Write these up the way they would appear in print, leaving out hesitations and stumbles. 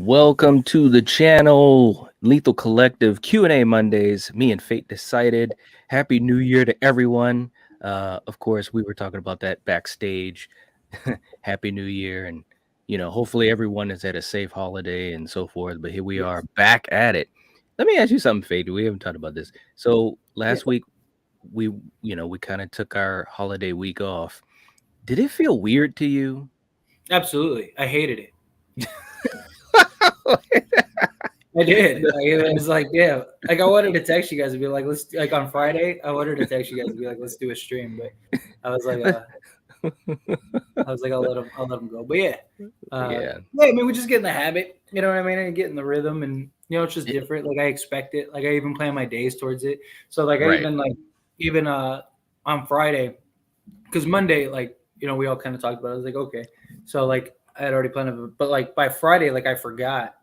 Welcome to the channel, Lethal Collective Q&A Mondays. Me and Fate decided. Happy New Year to everyone. Of course, we were talking about that backstage. Happy New Year, and hopefully everyone has had a safe holiday and so forth. But here we are back at it. Let me ask you something, Fate. We haven't talked about this. So last week, we kind of took our holiday week off. Did it feel weird to you? Absolutely. I hated it. I did. It was like, yeah. Like I wanted to text you guys and be like, let's on Friday. I wanted to text you guys and be like, let's do a stream, but I was like, I'll let them go. But yeah. I mean, we just get in the habit. You know what I mean? And get in the rhythm, and it's just different. Like I expect it. Like I even plan my days towards it. So like I even on Friday, because Monday, like we all kind of talked about it. I was like, okay. So like I had already planned it, but like by Friday, like I forgot.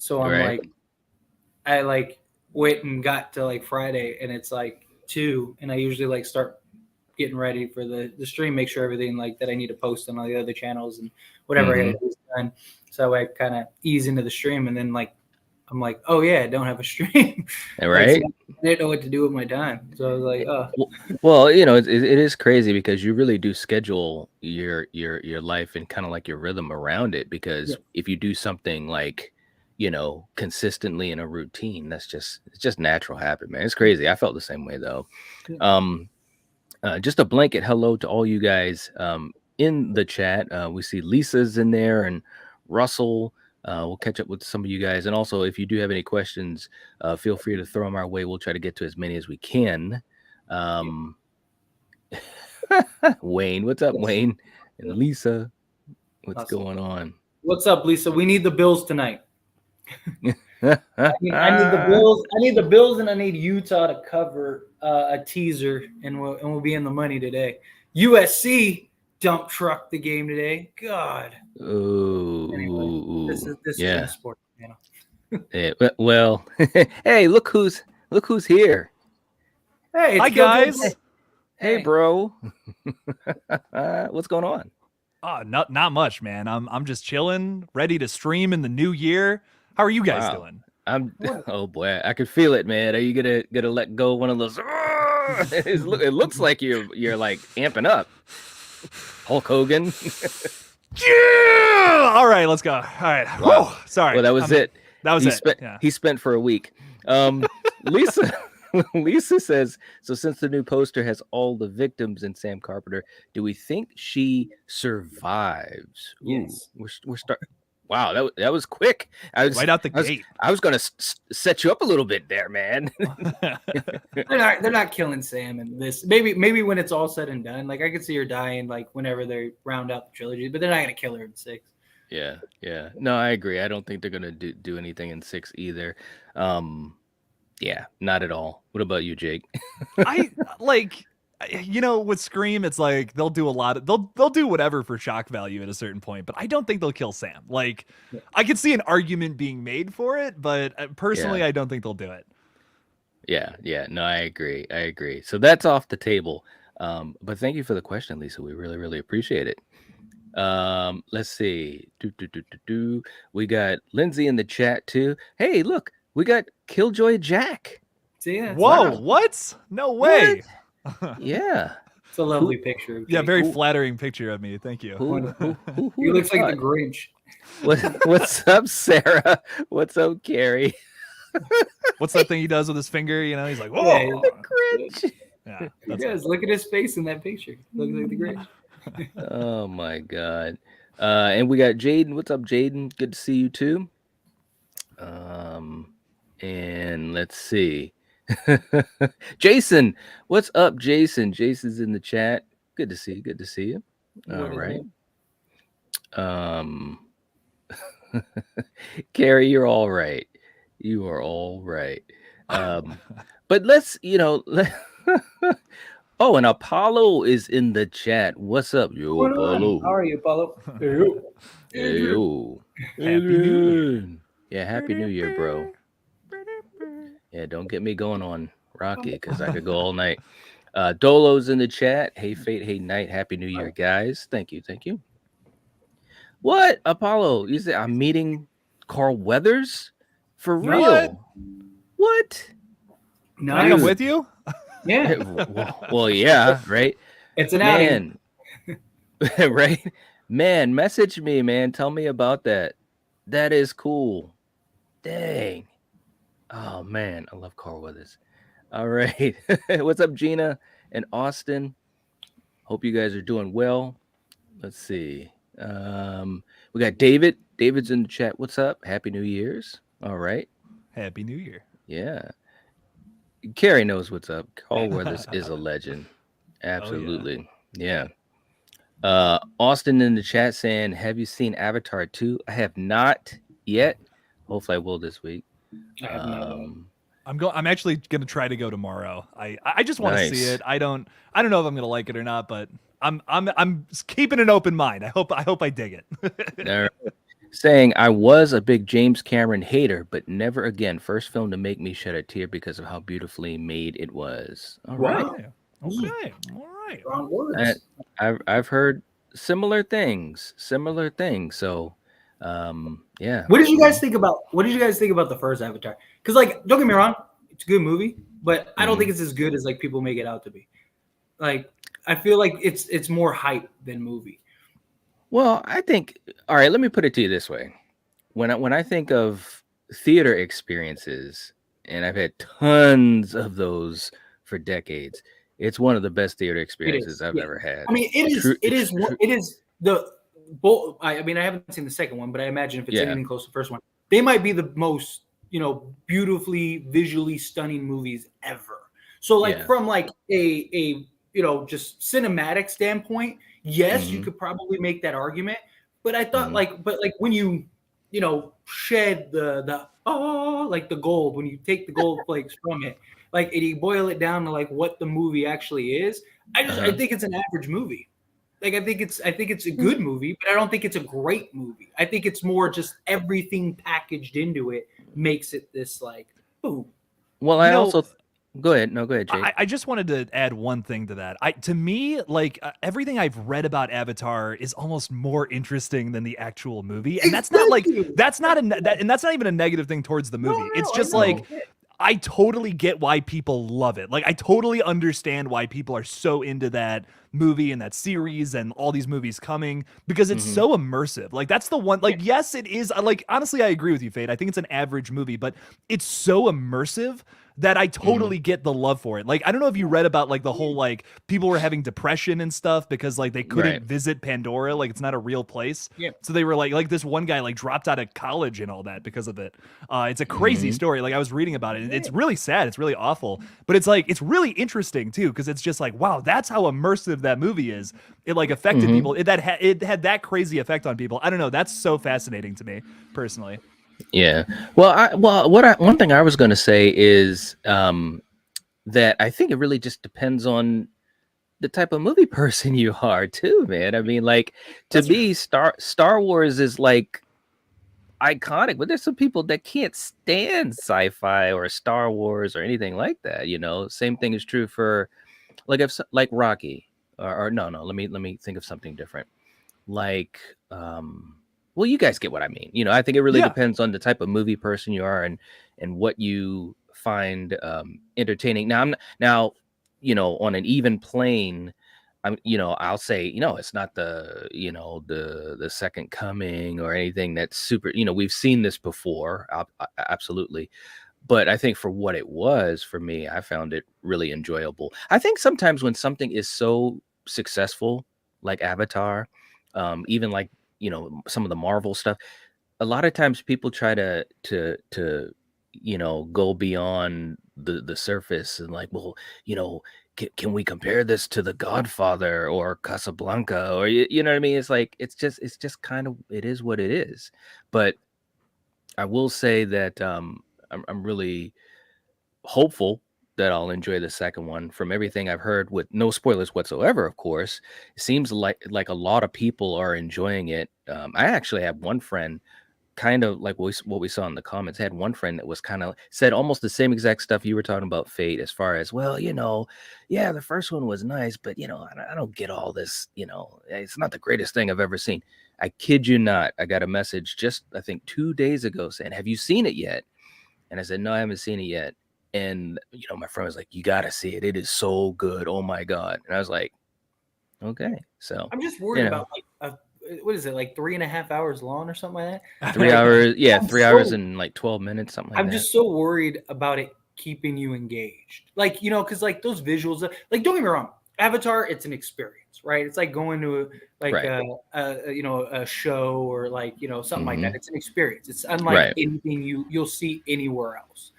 So I'm I went and got to like Friday, and it's like 2, and I usually like start getting ready for the stream, make sure everything like that I need to post on all the other channels and whatever I gotta do is done. So I kind of ease into the stream, and then like I'm like, oh yeah, I don't have a stream. Right. So I didn't know what to do with my time. So I was like, oh. Well, it is crazy because you really do schedule your life and kind of like your rhythm around it, because if you do something like consistently in a routine, it's just natural habit, man. It's crazy. I felt the same way though. Just a blanket hello to all you guys in the chat. We see Lisa's in there and Russell. We'll catch up with some of you guys, and also if you do have any questions, feel free to throw them our way. We'll try to get to as many as we can. Wayne, what's up, Wayne? And Lisa, what's going on? What's up, Lisa? We need the Bills tonight. I need the Bills. I need the Bills, and I need Utah to cover a teaser, and we'll be in the money today. USC dump truck the game today. God. Ooh, this is a sport channel. Yeah, well, hey, look who's here. Hey, hi guys. Hey, bro. What's going on? Not much, man. I'm just chilling, ready to stream in the new year. How are you guys doing? Oh boy, I could feel it, man. Are you gonna let go one of those? It looks like you're like amping up. Hulk Hogan. Yeah! All right, let's go. All right. Wow. Oh, sorry. Well, that was it. That was it. He spent for a week. Lisa says, so since the new poster has all the victims in Sam Carpenter, do we think she survives? Yes. Ooh, we're starting. Wow, that was quick. Right out the gate. I was gonna set you up a little bit there, man. They're not killing Sam in this. Maybe when it's all said and done, like I could see her dying, like whenever they round out the trilogy, but they're not gonna kill her in 6. Yeah. No, I agree. I don't think they're gonna do anything in 6 either. Yeah, not at all. What about you, Jake? I like. With Scream, it's like they'll do they'll do whatever for shock value at a certain point, but I don't think they'll kill Sam. Like, I could see an argument being made for it, but personally, I don't think they'll do it. Yeah. No, I agree. So that's off the table. But thank you for the question, Lisa. We really, really appreciate it. Let's see. We got Lindsay in the chat too. Hey, look, we got KillJoy Jake. Yeah. Whoa, what? No way. What? Yeah, it's a lovely picture. Yeah, very flattering picture of me. Thank you. He looks like the Grinch. What's up, Sarah? What's up, Carrie? What's that thing he does with his finger? He's like, whoa, the Grinch. Yeah, he does. Look at his face in that picture. Looks like the Grinch. Oh my God. And we got Jaden. What's up, Jaden? Good to see you too. And let's see. Jason, what's up, Jason? Jason's in the chat. Good to see you. All right. Carrie, you're all right. You are all right. But let's, oh, and Apollo is in the chat. What's up, yo, Apollo? How are you, Apollo? Hey, yo. Happy New Year. Yeah, Happy New Year, bro. Yeah, don't get me going on Rocky, because I could go all night. Dolo's in the chat. Hey, Fate. Hey, Night. Happy New Year, guys. Thank you. What? Apollo, you said I'm meeting Carl Weathers? For real? What? Can I come with you? Yeah. Well, yeah, right? It's an outing. Right? Man, message me, man. Tell me about that. That is cool. Dang. Oh, man. I love Carl Weathers. All right. What's up, Gina and Austin? Hope you guys are doing well. Let's see. We got David. David's in the chat. What's up? Happy New Year's. All right. Happy New Year. Yeah. Carrie knows what's up. Carl Weathers is a legend. Absolutely. Oh, yeah. Austin in the chat saying, have you seen Avatar 2? I have not yet. Hopefully I will this week. I have not. I'm actually gonna try to go tomorrow. I just want to see it. I don't know if I'm gonna like it or not, but I'm keeping an open mind. I hope I dig it. Saying I was a big James Cameron hater, but never again. First film to make me shed a tear because of how beautifully made it was. All right. Okay. All right. Wrong words. I've heard similar things. So, yeah. What did you guys think about the first Avatar? Because, like, don't get me wrong, it's a good movie, but I don't think it's as good as like people make it out to be. Like, I feel like it's more hype than movie. Well, I think, all right, let me put it to you this way. When I think of theater experiences, and I've had tons of those for decades, it's one of the best theater experiences I've ever had. I mean, it is the both. I mean, I haven't seen the second one, but I imagine if it's anything close to the first one, they might be the most, beautifully, visually stunning movies ever. So, like, from like a just cinematic standpoint, yes, you could probably make that argument. But I thought but when you shed the like the gold, when you take the gold flakes from it, like, and you boil it down to like what the movie actually is, I think it's an average movie. Like, I think it's a good movie, but I don't think it's a great movie. I think it's more just everything packaged into it makes it this like, boom. Well, I also go ahead. No, go ahead, Jake. I just wanted to add one thing to that. To me, like, everything I've read about Avatar is almost more interesting than the actual movie, and that's not even a negative thing towards the movie. It's just like, I totally get why people love it. Like, I totally understand why people are so into that movie and that series and all these movies coming, because it's so immersive. Like, that's the one, like, yes, it is. Like, honestly, I agree with you, Fade. I think it's an average movie, but it's so immersive that I totally get the love for it. Like, I don't know if you read about like the whole, like, people were having depression and stuff because like they couldn't visit Pandora. Like, it's not a real place. Yeah. So they were like this one guy like dropped out of college and all that because of it. It's a crazy story. Like, I was reading about it. It's really sad. It's really awful, but it's like, it's really interesting too. Cause it's just like, wow, that's how immersive that movie is. It like affected people. It had that crazy effect on people. I don't know. That's so fascinating to me personally. Yeah. Well, one thing I was going to say is that I think it really just depends on the type of movie person you are too, man. I mean, like, to me, Star Wars is like iconic, but there's some people that can't stand sci-fi or Star Wars or anything like that. Same thing is true for like Rocky or no. Let me think of something different. Like, well, you guys get what I mean. I think it really depends on the type of movie person you are and what you find entertaining. Now, on an even plane, I'll say, it's not the Second Coming or anything that's super. We've seen this before, absolutely. But I think for what it was for me, I found it really enjoyable. I think sometimes when something is so successful, like Avatar, even like, some of the Marvel stuff, a lot of times people try to go beyond the surface and like, well, can we compare this to The Godfather or Casablanca, or you know what I mean? It's like, it's just kind of, it is what it is. But I will say that I'm really hopeful that I'll enjoy the second one. From everything I've heard, with no spoilers whatsoever, of course, it seems like a lot of people are enjoying it. I actually have one friend, kind of like what we saw in the comments. I had one friend that was kind of said almost the same exact stuff you were talking about, Fate, as far as, well, yeah, the first one was nice, but I don't get all this, it's not the greatest thing I've ever seen. I kid you not, I got a message just I think 2 days ago saying, "Have you seen it yet?" And I said, "No, I haven't seen it yet." And my friend was like, "You gotta see it. It is so good. Oh my god!" And I was like, "Okay." So I'm just worried about like what is it, like 3.5 hours long or something like that? 3 hours, yeah, 3 hours and like 12 minutes, something like that. I'm just so worried about it keeping you engaged, like because like those visuals, like don't get me wrong, Avatar, it's an experience, right? It's like going to a show or like something like that. It's an experience. It's unlike anything you'll see anywhere else.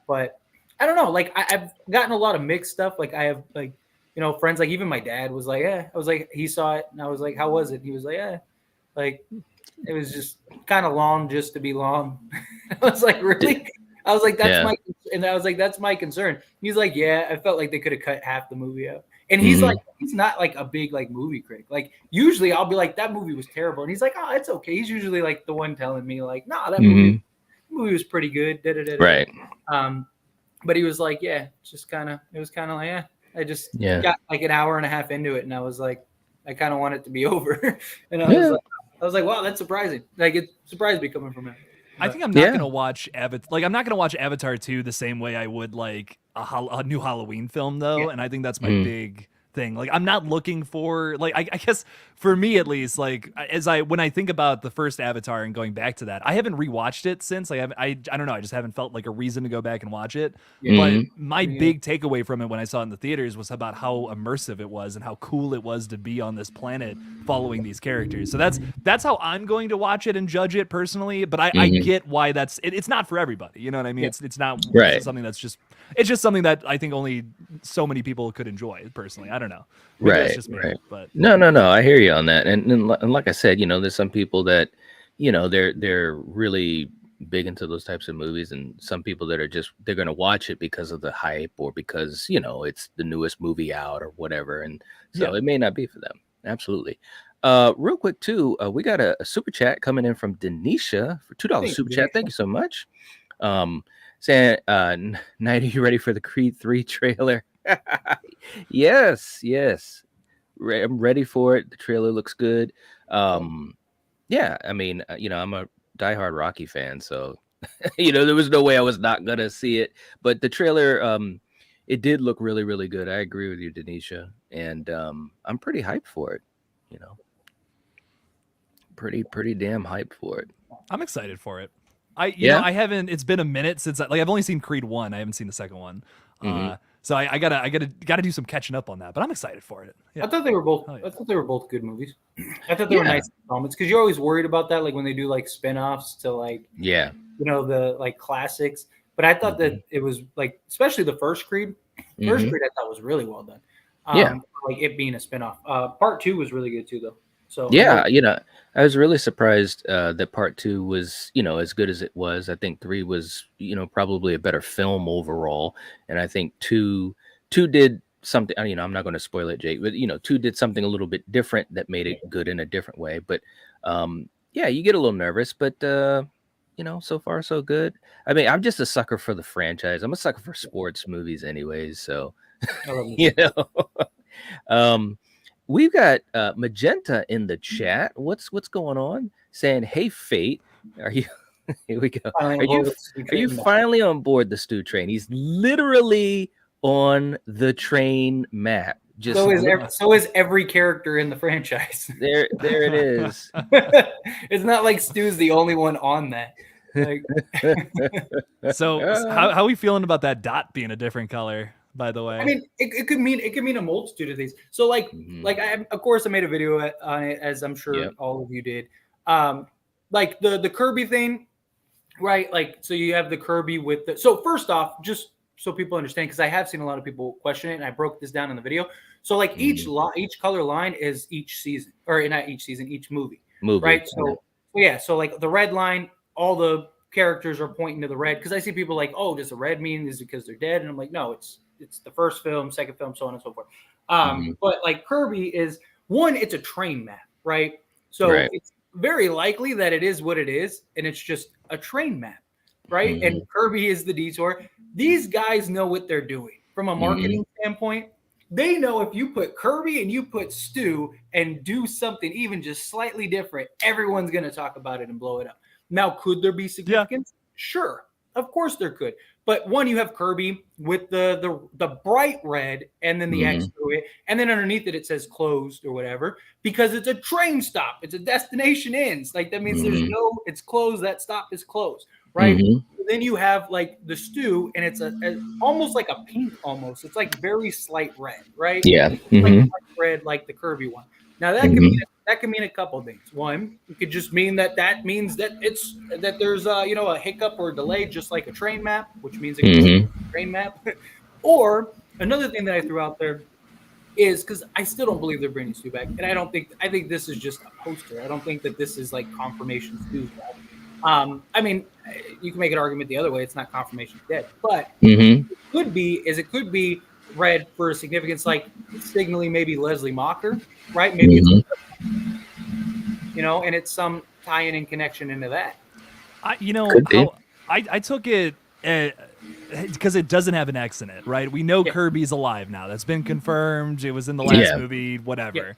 But I don't know, like I've gotten a lot of mixed stuff. Like I have like friends, like even my dad was like, I was like, he saw it and I was like, how was it? He was like, like it was just kind of long just to be long. I was like, really? I was like, that's my concern. He's like, yeah, I felt like they could have cut half the movie out. And he's like, he's not like a big like movie critic. Like usually I'll be like, that movie was terrible. And he's like, oh, it's okay. He's usually like the one telling me like, nah, that movie was pretty good. Right. But he was like, yeah, it was kind of like, yeah, I just got like an hour and a half into it. And I was like, I kind of want it to be over. And I was like, wow, that's surprising. Like it surprised me coming from him. I think I'm not gonna watch Avatar. Like I'm not gonna watch Avatar 2 the same way I would like a new Halloween film though, and I think that's my big thing. Like I'm not looking for like I guess for me at least, like when I think about the first Avatar and going back to that, I haven't rewatched it since. I don't know, I just haven't felt like a reason to go back and watch it. But my big takeaway from it when I saw it in the theaters was about how immersive it was and how cool it was to be on this planet following these characters. So that's how I'm going to watch it and judge it personally. But I get why it's not for everybody. You know what I mean? It's not something that's just. It's just something that I think only so many people could enjoy personally. I don't know. Maybe that's just me, but no. I hear you on that. And like I said, there's some people that, they're really big into those types of movies, and some people that are they're going to watch it because of the hype or because, it's the newest movie out or whatever. And so it may not be for them. Absolutely. Real quick too, we got a super chat coming in from Denisha for $2 super chat. Thank you so much. Saying, Night, are you ready for the Creed 3 trailer? Yes. I'm ready for it. The trailer looks good. Yeah, I mean, I'm a diehard Rocky fan, so there was no way I was not gonna see it. But the trailer, it did look really, really good. I agree with you, Denisha, and I'm pretty hyped for it. Pretty damn hyped for it. I'm excited for it. I haven't. It's been a minute since I've only seen Creed 1. I haven't seen the second one. So I gotta do some catching up on that. But I'm excited for it. Yeah. I thought they were both. I thought they were both good movies. I thought they were nice moments because you're always worried about that, like when they do like spinoffs to like the like classics. But I thought that it was like, especially the first Creed. First Creed I thought was really well done. Like it being a spinoff. Part 2 was really good too, though. So I was really surprised that part 2 was, as good as it was. I think 3 was, probably a better film overall. And I think 2 did something, I'm not going to spoil it, Jake, but 2 did something a little bit different that made it good in a different way. But you get a little nervous, but so far so good. I mean, I'm just a sucker for the franchise. I'm a sucker for sports movies anyways. So, we've got Magenta in the chat. What's going on? Saying, "Hey, Fate, are you?" Here we go. Are you finally on board the Stew train? He's literally on the train map. So is every character in the franchise. There it is. It's not like Stu's the only one on that. Like... So how are we feeling about that dot being a different color? By the way, I mean, it could mean a multitude of things. So like of course I made a video on it, as I'm sure all of you did. Like the Kirby thing, right? Like, so you have the Kirby with the, so first off, just so people understand, because I have seen a lot of people question it, and I broke this down in the video. So like each color line is each season, or not each season, each movie. Right? So like the red line, all the characters are pointing to the red, because I see people like, oh, does the red mean is it because they're dead? And I'm like, no, it's the first film, second film, so on and so forth. But like Kirby is one, it's a train map, right? So it's very likely that it is what it is, and it's just a train map, right? And Kirby is the detour. These guys know what they're doing from a marketing standpoint. They know if you put Kirby and you put Stu and do something even just slightly different, everyone's going to talk about it and blow it up. Now, could there be significance? Yeah. Sure. Of course there could. But one, you have Kirby with the bright red and then the X through it. And then underneath it, it says closed or whatever, because it's a train stop. It's a destination ends. Like that means there's it's closed. That stop is closed. Right. Then you have like the Stu, and it's almost like a pink almost. It's like very slight red. Right. Yeah. Like red, like the Kirby one. Now that can mean a couple of things. One, it could just mean that means that there's a hiccup or a delay, just like a train map, which means it can be a train map. Or another thing that I threw out there is because I still don't believe they're bringing Stu back, and I think this is just a poster. I don't think that this is like confirmation Stu's back. I mean, you can make an argument the other way. It's not confirmation dead, but it could be red for significance, like signaling maybe Leslie Mocker, right? Maybe it's, and it's some tie-in and connection into that. I took it because it doesn't have an X in it, right? We know Kirby's alive now. That's been confirmed. It was in the last movie, whatever. Yeah.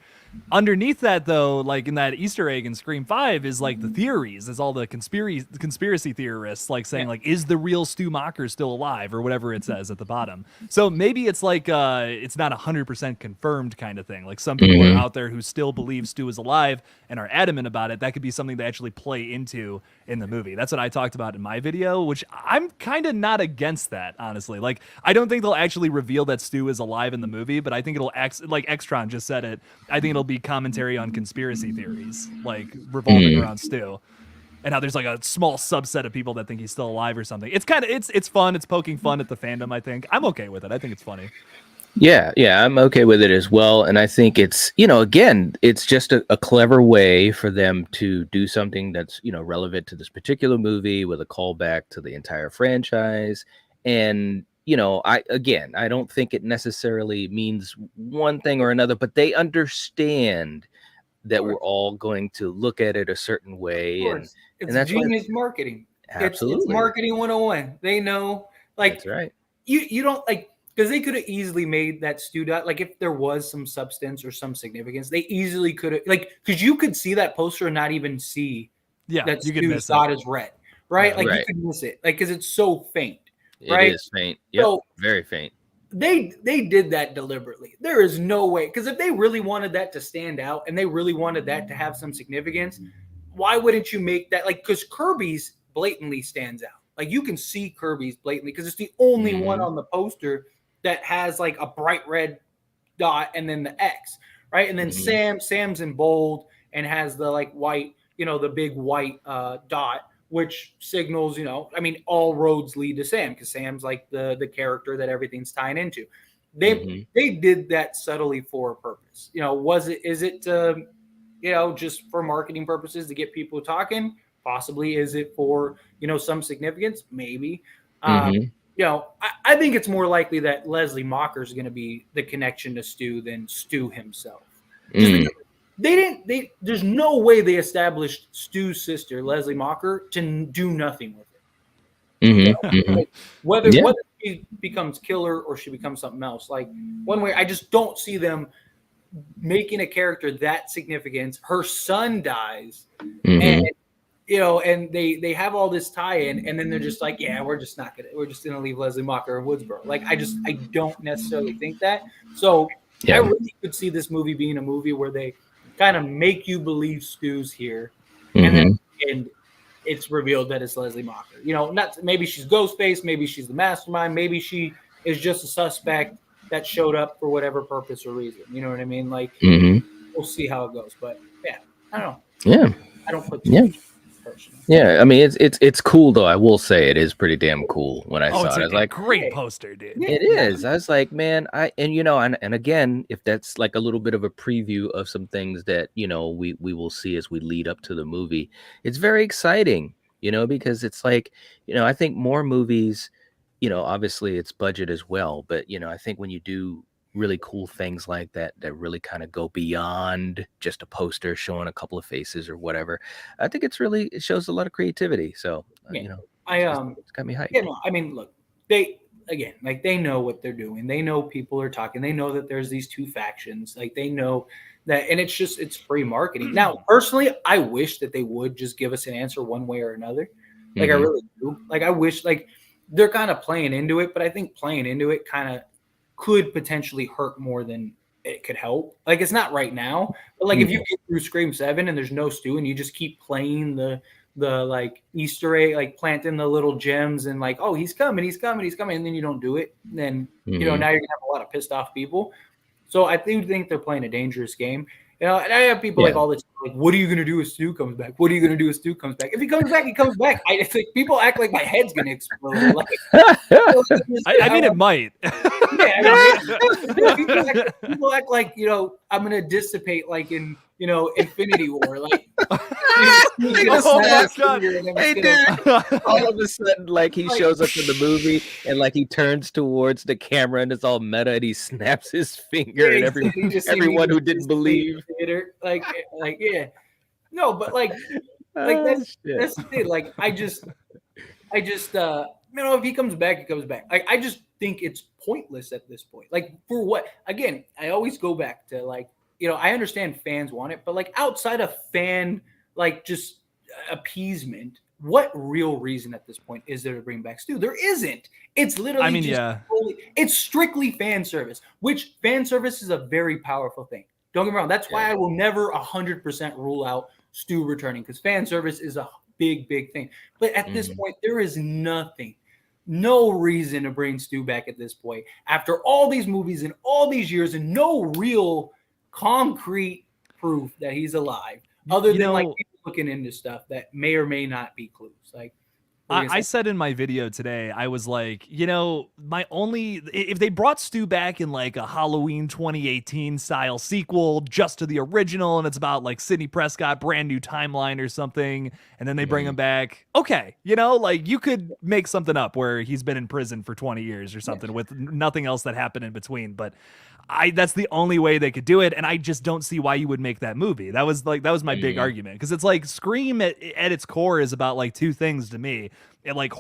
Underneath that, though, like in that Easter egg in Scream 5 is like the theories, is all the conspiracy theorists like saying like, is the real Stu Macher still alive or whatever it says at the bottom. So maybe it's like it's not 100% confirmed kind of thing. Like some people are out there who still believe Stu is alive and are adamant about it. That could be something they actually play into in the movie. That's what I talked about in my video, which I'm kind of not against that, honestly. Like I don't think they'll actually reveal that Stu is alive in the movie, but I think it'll like Xtron just said it. I think it'll be commentary on conspiracy theories, like revolving around Stu, and how there's like a small subset of people that think he's still alive or something. It's kind of it's fun. It's poking fun at the fandom. I think I'm okay with it. I think it's funny. Yeah, I'm okay with it as well. And I think it's, again, it's just a clever way for them to do something that's, relevant to this particular movie with a callback to the entire franchise. And I don't think it necessarily means one thing or another, but they understand that we're all going to look at it a certain way. And that's genius marketing. Absolutely. It's marketing 101. They know, like, that's right. You don't like, because they could have easily made that Stu dot, like if there was some substance or some significance, they easily could have, like, because you could see that poster and not even see that Stu's dot is red, right? Like you could miss it, like because it's so faint. Right? It is faint. Yep, so very faint. They did that deliberately. There is no way, because if they really wanted that to stand out and they really wanted that to have some significance, why wouldn't you make that, like, because Kirby's blatantly stands out. Like you can see Kirby's blatantly because it's the only one on the poster that has like a bright red dot and then the X, right? And then Sam's in bold and has the like white, the big white dot, which signals, all roads lead to Sam, because Sam's like the character that everything's tying into. They did that subtly for a purpose. Is it just for marketing purposes to get people talking? Possibly. Is it for, some significance? Maybe. I think it's more likely that Leslie Mocker is going to be the connection to Stu than Stu himself. There's no way they established Stu's sister, Leslie Mocker, to do nothing with it. Like, whether she becomes killer or she becomes something else, like one way, I just don't see them making a character that significant. Her son dies, and and they have all this tie-in, and then they're just like, we're just gonna leave Leslie Mocker in Woodsboro. Like I don't necessarily think that. So I really could see this movie being a movie where they kind of make you believe Stu's here, and it's revealed that it's Leslie Mocker. Not maybe she's Ghostface, maybe she's the mastermind, maybe she is just a suspect that showed up for whatever purpose or reason. You know what I mean? Like we'll see how it goes. But I don't know. Yeah, I don't put too much. Yeah, I mean it's cool though. I will say it is pretty damn cool. When I saw it, I was like, great poster, dude. It is. I was like, man, and again, if that's like a little bit of a preview of some things that we will see as we lead up to the movie, it's very exciting. Because it's like I think more movies, obviously it's budget as well, but I think when you do really cool things like that really kind of go beyond just a poster showing a couple of faces or whatever, I think it shows a lot of creativity. So it's got me hyped. I mean, look, again, like they know what they're doing. They know people are talking. They know that there's these two factions. Like they know that, and it's free marketing. Now, personally, I wish that they would just give us an answer one way or another. Like I really do. Like I wish, like they're kind of playing into it, but I think playing into it kind of could potentially hurt more than it could help. Like it's not right now, but like if you get through Scream 7 and there's no Stu and you just keep playing the like Easter egg, like planting the little gems and like, oh, he's coming, and then you don't do it, then now you're gonna have a lot of pissed off people. So I do think they're playing a dangerous game. And I have people like all the time, like, what are you gonna do if Stu comes back? What are you gonna do if Stu comes back? If he comes back, he comes back. I think people act like my head's gonna explode. Like, I mean, it might. People act like I'm gonna dissipate like in Infinity War. Like, hey, dude! All of a sudden, like he shows up in the movie and like he turns towards the camera and it's all meta and he snaps his finger and everyone who didn't believe. Like yeah, no, but like that's the thing. Like I just if he comes back, he comes back. I just think it's pointless at this point. Like for what? Again, I always go back to like I understand fans want it, but like outside of fan like just appeasement, what real reason at this point is there to bring back Stu? There isn't. It's literally it's strictly fan service, which fan service is a very powerful thing. Don't get me wrong. That's why I will never 100% rule out Stu returning, because fan service is a big thing. But at this point, there is no reason to bring Stu back at this point after all these movies and all these years and no real concrete proof that he's alive, other than like people looking into stuff that may or may not be clues. Like I said in my video today, I was like, if they brought Stu back in like a Halloween 2018 style sequel just to the original, and it's about like Sidney Prescott, brand new timeline or something, and then they bring him back, okay, like you could make something up where he's been in prison for 20 years or something with nothing else that happened in between. But that's the only way they could do it, and I just don't see why you would make that movie. That was my big argument, because it's like Scream at its core is about like two things to me. Like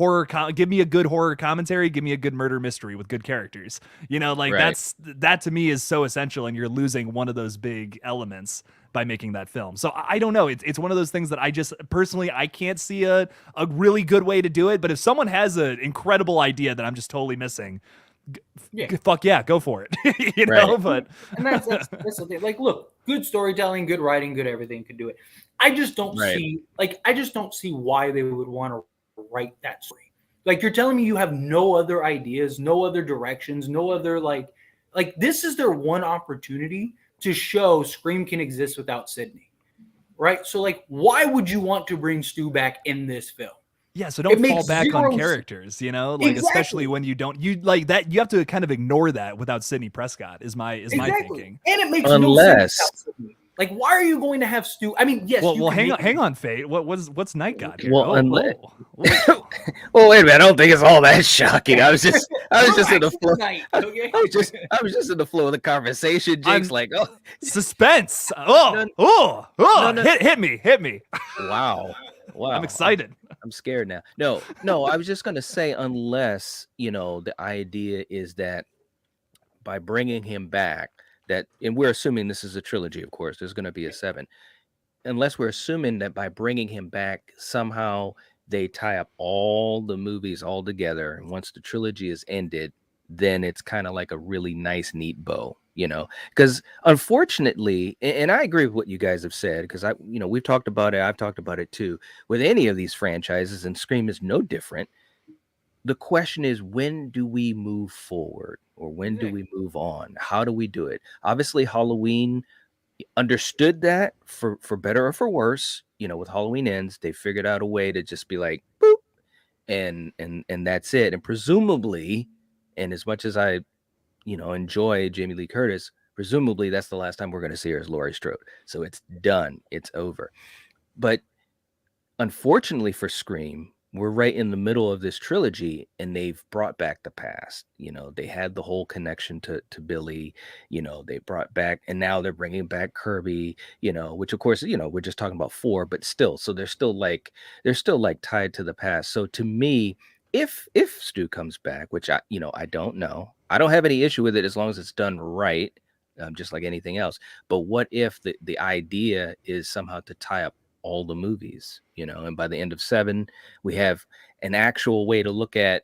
give me a good horror commentary, give me a good murder mystery with good characters. That to me is so essential, and you're losing one of those big elements by making that film. So I don't know. It's one of those things that I just personally I can't see a really good way to do it. But if someone has an incredible idea that I'm just totally missing, fuck yeah, go for it. But and that's the thing. Like, look, good storytelling, good writing, good everything could do it. I just don't see why they would want to write that story. Like, you're telling me you have no other ideas, no other directions, no other like this is their one opportunity to show Scream can exist without Sidney, right? So like, why would you want to bring Stu back in this film? Yeah, so don't fall back on characters, especially when you like that. You have to kind of ignore that without Sidney Prescott. Is my thinking, and it makes no sense without Sidney. Like, why are you going to have Stu? I mean, yes. Well, hang on, Fate. What's Nightwatch here? Well, well, wait a minute. I don't think it's all that shocking. I was just in the flow. I was just in the flow of the conversation. Jake's like, oh, suspense. Hit me. Wow. I'm excited. I'm scared now. No, I was just gonna say, unless the idea is that by bringing him back, and we're assuming this is a trilogy, of course, there's going to be a 7, unless we're assuming that by bringing him back, somehow they tie up all the movies all together, and once the trilogy is ended, then it's kind of like a really nice, neat bow, because unfortunately, and I agree with what you guys have said, because we've talked about it, I've talked about it too, with any of these franchises, and Scream is no different. The question is, when do we move forward, or when do we move on? How do we do it? Obviously, Halloween understood that for better or for worse. With Halloween Ends, they figured out a way to just be like, boop, and that's it. And presumably, and as much as I, enjoy Jamie Lee Curtis, presumably that's the last time we're going to see her as Laurie Strode. So it's done. It's over. But unfortunately for Scream, we're right in the middle of this trilogy, and they've brought back the past. They had the whole connection to Billy, they brought back, and now they're bringing back Kirby, which of course, we're just talking about 4, but still, so they're still like tied to the past. So to me, if Stu comes back, which I don't know, I don't have any issue with it as long as it's done right, just like anything else. But what if the idea is somehow to tie up all the movies, and by the end of 7, we have an actual way to look at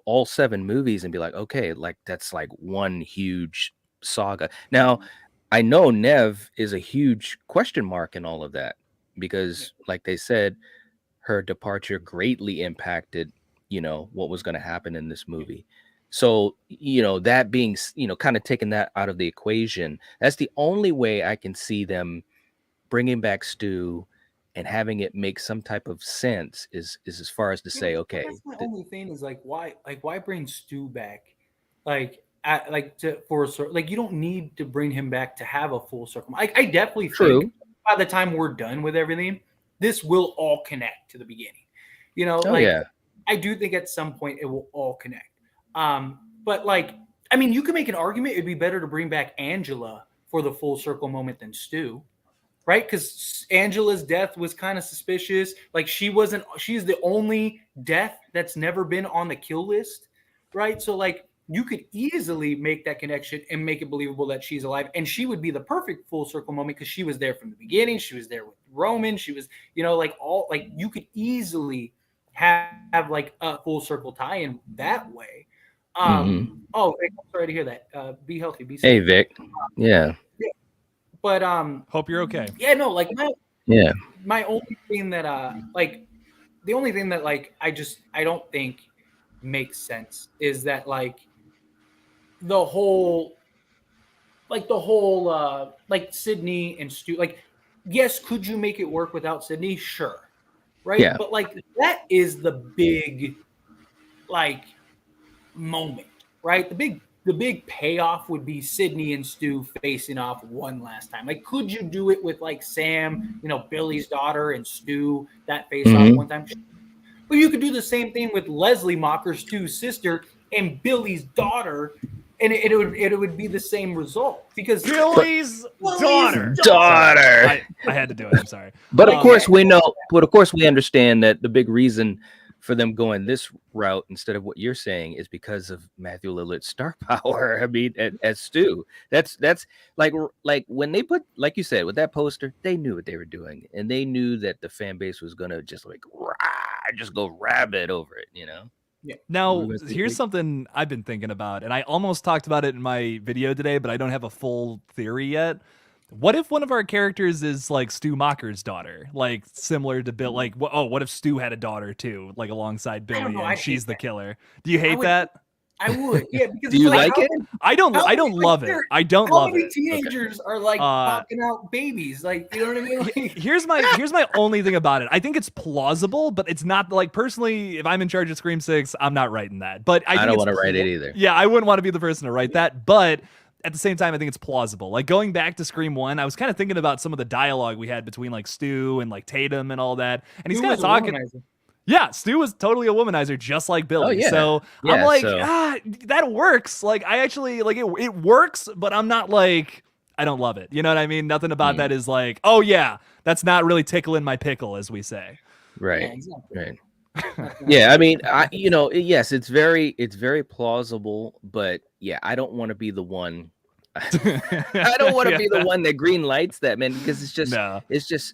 all 7 movies and be like, okay, like that's like one huge saga. Now, I know Nev is a huge question mark in all of that because, like they said, her departure greatly impacted, what was going to happen in this movie. So, that being, kind of taking that out of the equation, that's the only way I can see them bringing back Stu and having it make some type of sense is as far as to say, okay. That's my only thing is why bring Stu back? You don't need to bring him back to have a full circle. I definitely think by the time we're done with everything, this will all connect to the beginning. I do think at some point it will all connect. But you can make an argument it'd be better to bring back Angela for the full circle moment than Stu, right? Because Angela's death was kind of suspicious. Like she's the only death that's never been on the kill list, right? So you could easily make that connection and make it believable that she's alive. And she would be the perfect full circle moment because she was there from the beginning. She was there with Roman. She was, you could easily have like a full circle tie-in that way. Oh, I'm sorry to hear that. Be healthy. Be safe. Hey, Vic. Yeah. But hope you're okay. Yeah, no, my only thing that the only thing that I don't think makes sense is that the whole Sydney and Stu, yes, could you make it work without Sydney? Sure. Right? Yeah. But that is the big moment, right? The big payoff would be Sydney and Stu facing off one last time. Could you do it with Sam, Billy's daughter, and Stu that face off one time? But you could do the same thing with Leslie Mocker, Stu's sister, and Billy's daughter, and it would be the same result because Billy's daughter. I had to do it. I'm sorry. But of course we know. But of course we understand that the big reason for them going this route instead of what you're saying is because of Matthew Lillard's star power. I mean, as Stu, that's like when they put, like you said, with that poster, they knew what they were doing, and they knew that the fan base was gonna just go rabid over it, Yeah. Now, here's something I've been thinking about, and I almost talked about it in my video today, but I don't have a full theory yet. What if one of our characters is Stu Macher's daughter, similar to Bill? What if Stu had a daughter too, alongside Billy, and she's the killer? Do you hate that? I would, yeah. Because do you like it? I don't love it. I don't love it. How many teenagers are popping out babies? You know what I mean? Here's my only thing about it. I think it's plausible, but it's not personally. If I'm in charge of Scream 6, I'm not writing that. But I don't want to write it either. Yeah, I wouldn't want to be the person to write that, but. At the same time, I think it's plausible. Going back to Scream 1, I was kind of thinking about some of the dialogue we had between Stu and Tatum and all that. And he's kind of talking. Yeah, Stu was totally a womanizer, just like Billy. Oh, yeah. So I'm that works. I actually it works, but I'm not I don't love it. You know what I mean? Nothing about that is oh yeah, that's not really tickling my pickle, as we say. Right. Yeah, exactly. Right. Yeah, I mean, yes, it's very plausible, but yeah, I don't want to be the one. I don't want to be the one that green lights that, man, because it's just,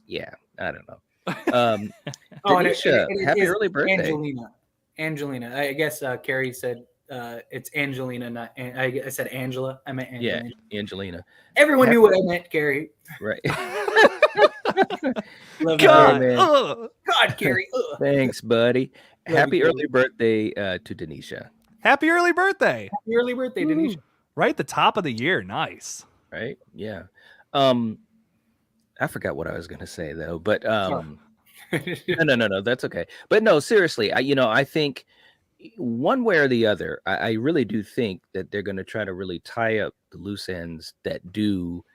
yeah, I don't know. Denisha, happy early birthday, Angelina. I guess Carrie said it's Angelina, not. I said Angela. I meant Angelina. Yeah, Angelina. Everyone knew what I meant, Carrie. Right. Love God, you, man. God, Carrie. Thanks, buddy. Happy early birthday to Denisha. Happy early birthday. Happy early birthday, Denisha. Right at the top of the year. Nice. Right? Yeah. I forgot what I was gonna say though, but no, that's okay. But no, seriously, I think one way or the other, I really do think that they're gonna try to really tie up the loose ends that do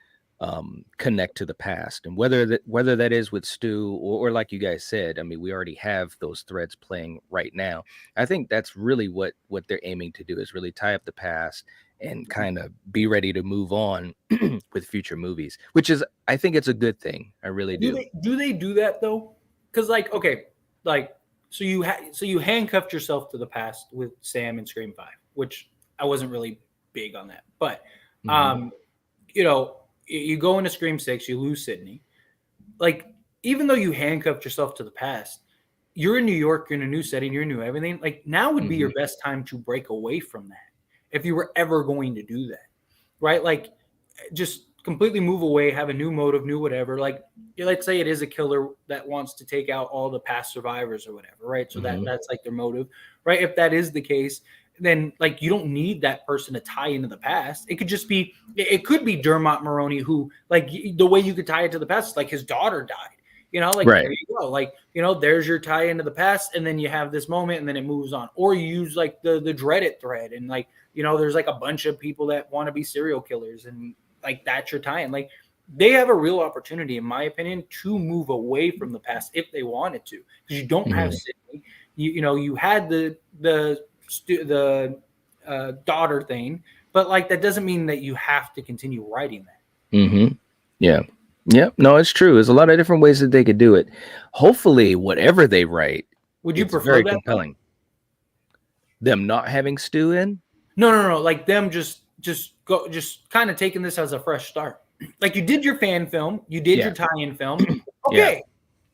connect to the past, and whether that is with Stu or like you guys said, I mean, we already have those threads playing right now. I think that's really what they're aiming to do, is really tie up the past and kind of be ready to move on with future movies, which is, I think it's a good thing. I really do. Do they do that though? Because so you handcuffed yourself to the past with Sam in Scream 5, which I wasn't really big on that. But you know, you go into Scream 6, you lose Sydney. Like, even though you handcuffed yourself to the past, you're in New York, you're in a new setting, you're new everything. Like, now would be your best time to break away from that if you were ever going to do that, right? Like, just completely move away, have a new motive, new whatever. Like, let's say it is a killer that wants to take out all the past survivors or whatever, right? So that's like their motive, right? If that is the case, then like you don't need that person to tie into the past. It could just be, it could be Dermot Mulroney, who, like, the way you could tie it to the past is like his daughter died. You know, like, there you go. Like, you know, there's your tie into the past, and then you have this moment, and then it moves on. Or you use like the dreaded thread, and like, you know, there's like a bunch of people that want to be serial killers, and like that's your tie-in. Like, they have a real opportunity, in my opinion, to move away from the past if they wanted to, because you don't have Sydney. You know, you had the daughter thing, but like that doesn't mean that you have to continue writing that. Yeah, no, it's true. There's a lot of different ways that they could do it. Hopefully, whatever they write, would you prefer very that compelling? Them not having Stu in? No. Like them just kind of taking this as a fresh start. Like, you did your fan film, you did your tie-in film. Okay,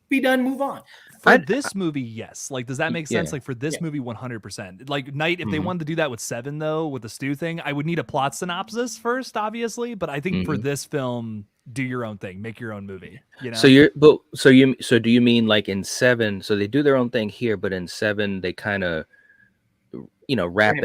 be done, move on. For this movie, yes. Like, does that make sense? Like, for this movie, 100%. Like, Night, if they wanted to do that with 7, though, with the Stu thing, I would need a plot synopsis first, obviously. But I think for this film, do your own thing, make your own movie. You know. So do you mean like in 7? So they do their own thing here, but in 7 they kind of, you know, wrap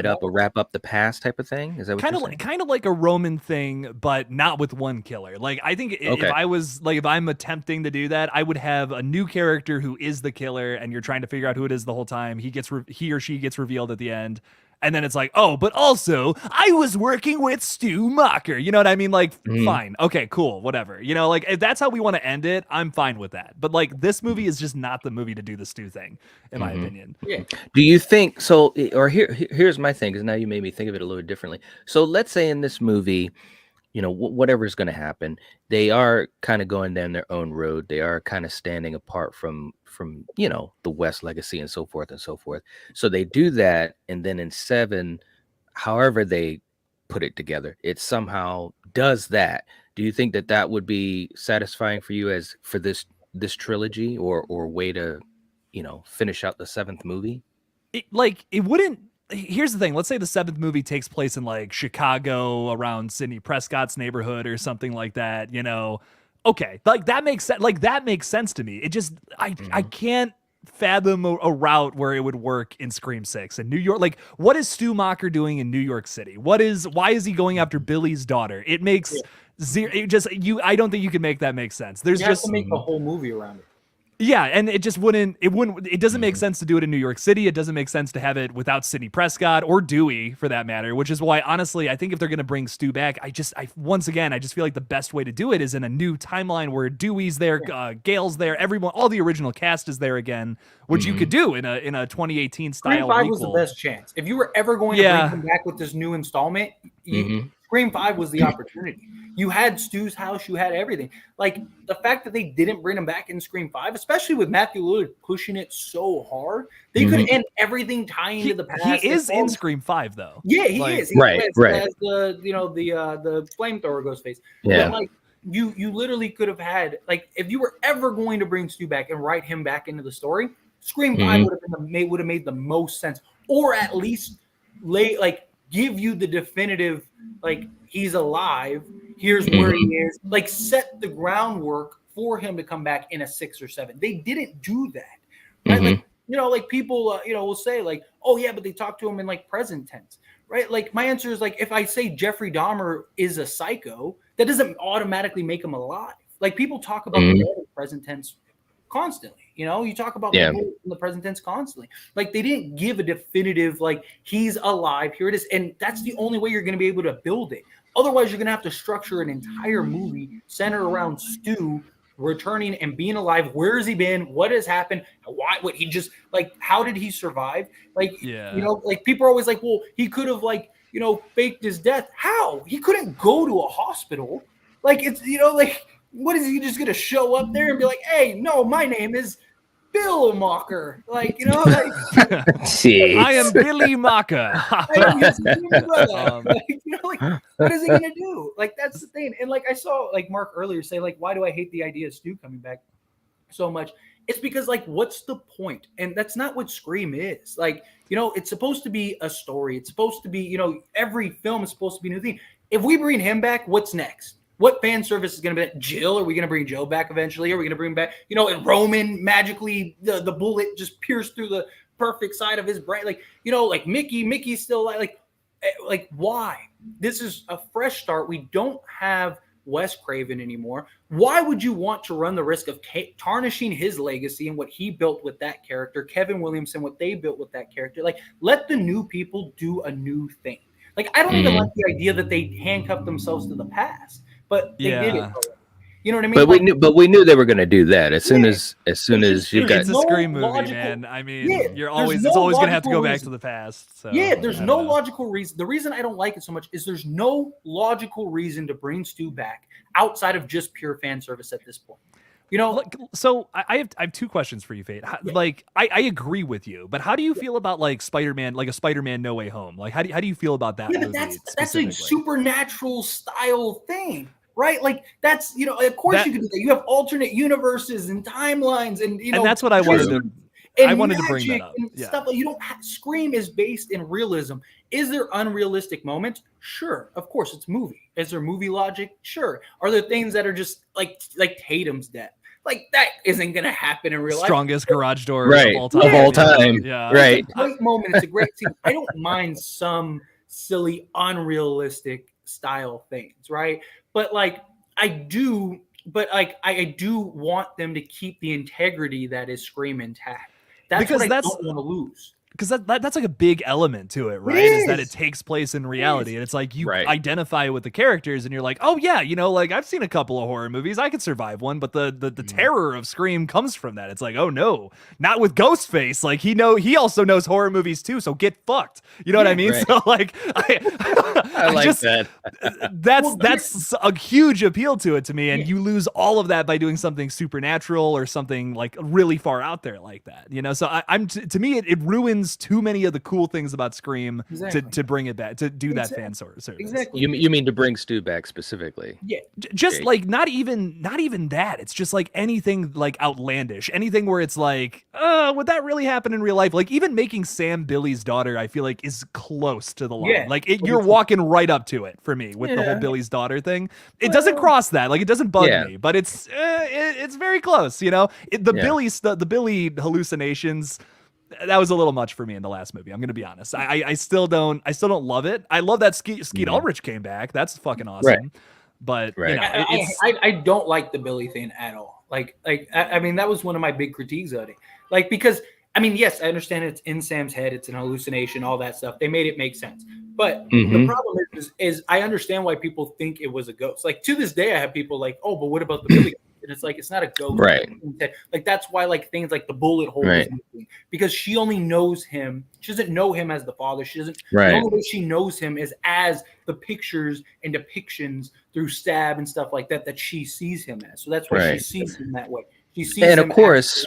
up the past type of thing? Is that what kind of like a Roman thing, but not with one killer? Like, I think if I'm attempting to do that, I would have a new character who is the killer, and you're trying to figure out who it is the whole time. He or she gets revealed at the end. And then it's like, oh, but also I was working with Stu Macher. You know what I mean? Like, fine. Okay, cool. Whatever. You know, like, if that's how we want to end it, I'm fine with that. But like, this movie is just not the movie to do the Stu thing, in my opinion. Yeah. Do you think so? Or here's my thing, because now you made me think of it a little differently. So let's say in this movie, you know, whatever's going to happen, they are kind of going down their own road. They are kind of standing apart from, you know, the West legacy and so forth and so forth. So they do that. And then in 7, however they put it together, it somehow does that. Do you think that that would be satisfying for you as for this trilogy or way to, you know, finish out the 7th movie? It wouldn't. Here's the thing. Let's say the 7th movie takes place in like Chicago around Sidney Prescott's neighborhood or something like that, you know. Okay, like that makes sense. Like, that makes sense to me. It just, I can't fathom a route where it would work in Scream 6 in New York. Like, what is Stu Macher doing in New York City? Why is he going after Billy's daughter? It makes zero. I don't think you can make that make sense. There's you have to make the whole movie around it. Yeah, and it doesn't make sense to do it in New York City. It doesn't make sense to have it without Sidney Prescott or Dewey, for that matter, which is why, honestly, I think if they're going to bring Stu back, I just feel like the best way to do it is in a new timeline where Dewey's there, Gail's there, everyone, all the original cast is there again, which you could do in a 2018 style Scream 5 requel. was the best chance. If you were ever going to bring him back with this new installment, Scream 5 was the opportunity. You had Stu's house, you had everything. Like, the fact that they didn't bring him back in Scream 5, especially with Matthew Lillard pushing it so hard, they could end everything tying to the past. He is in Scream 5, though. Yeah, he is. He right. As the flamethrower goes face. Yeah. But like, you literally could have had, like, if you were ever going to bring Stu back and write him back into the story, Scream 5 would have made the most sense, or at least give you the definitive, like, he's alive. Here's where he is. Like, set the groundwork for him to come back in a 6 or 7. They didn't do that. Right? Like, you know, like, people, will say like, oh yeah, but they talk to him in like present tense, right? Like, my answer is like, if I say Jeffrey Dahmer is a psycho, that doesn't automatically make him alive. Like, people talk about the dead in present tense constantly. You know, you talk about people in the present tense constantly. Like, they didn't give a definitive, like, he's alive, here it is. And that's the only way you're going to be able to build it. Otherwise, you're going to have to structure an entire movie centered around Stu returning and being alive. Where has he been? What has happened? Why? What he just, like, how did he survive? Like, you know, like, people are always like, well, he could have, like, you know, faked his death. How? He couldn't go to a hospital. Like, it's, you know, like, what is he just going to show up there and be like, hey, no, my name is Bill Mocker, like, you know, like I am Billy Mocker. like, you know, like, what is he gonna do? Like, that's the thing. And like I saw like Mark earlier say, like, why do I hate the idea of Stu coming back so much? It's because, like, what's the point? And that's not what Scream is. Like, you know, it's supposed to be a story. It's supposed to be, you know, every film is supposed to be a new thing. If we bring him back, what's next? What fan service is going to be? Jill? Are we going to bring Jill back eventually? Are we going to bring back, you know, and Roman magically the bullet just pierced through the perfect side of his brain? Like, you know, like Mickey's still like why? This is a fresh start. We don't have Wes Craven anymore. Why would you want to run the risk of tarnishing his legacy and what he built with that character, Kevin Williamson, what they built with that character? Like, let the new people do a new thing. Like, I don't even like the idea that they handcuffed themselves to the past, but they did it. You know what I mean? But we knew they were going to do that as soon as you got. It's a Scream movie, man. I mean, it's always going to have to go back to the past. So, there's no logical reason. The reason I don't like it so much is there's no logical reason to bring Stu back outside of just pure fan service at this point. You know, so I have two questions for you, Fate. Like, I agree with you, but how do you feel about like Spider-Man, like a Spider-Man No Way Home? Like, how do you feel about that movie? That's a supernatural style thing, right? Like, that's, you know, of course you can do that. You have alternate universes and timelines, and you know, and that's what I wanted to. I wanted to bring that up. Stuff like, you don't Scream is based in realism. Is there unrealistic moments? Sure, of course, it's movie. Is there movie logic? Sure. Are there things that are just like Tatum's death? Like, that isn't going to happen in real life. Strongest garage door of all time. Of all time. Yeah. Right. It's a great moment. It's a great scene. I don't mind some silly, unrealistic style things, right? But like, I do want them to keep the integrity that is Scream intact. That's what I don't want to lose. Because that's like a big element to it, right? Is that it takes place in reality. And it's like you identify with the characters and you're like, oh yeah, you know, like I've seen a couple of horror movies. I could survive one, but the terror of Scream comes from that. It's like, oh no, not with Ghostface. Like he also knows horror movies too, so get fucked. You know what I mean? Right. So like I like just, that. That's a huge appeal to it to me. And you lose all of that by doing something supernatural or something like really far out there like that. You know, so I'm to me it ruins too many of the cool things about Scream to bring it back, to do that fan service. Exactly. You mean to bring Stu back specifically? Yeah. Just Jake. Like not even that. It's just like anything like outlandish, anything where it's like, would that really happen in real life? Like even making Sam Billy's daughter, I feel like is close to the line. Yeah. Like you're walking right up to it for me with the whole Billy's daughter thing. It doesn't cross that. Like it doesn't bug me, but it's very close. You know, the Billy hallucinations. That was a little much for me in the last movie. I'm gonna be honest. I still don't love it. I love that Skeet Ulrich came back. That's fucking awesome. But you know, I don't like the Billy thing at all. Like I mean, that was one of my big critiques of it. Like, because I mean, yes, I understand it's in Sam's head, it's an hallucination, all that stuff. They made it make sense. But the problem is I understand why people think it was a ghost. Like to this day, I have people like, oh, but what about the Billy? And it's like, it's not a ghost. Right. Like, that's why, like, things like the bullet hole is moving, because she only knows him. She doesn't know him as the father. She doesn't. The only way she knows him is as the pictures and depictions through Stab and stuff like that she sees him as. So that's why she sees him that way. She sees and him of course.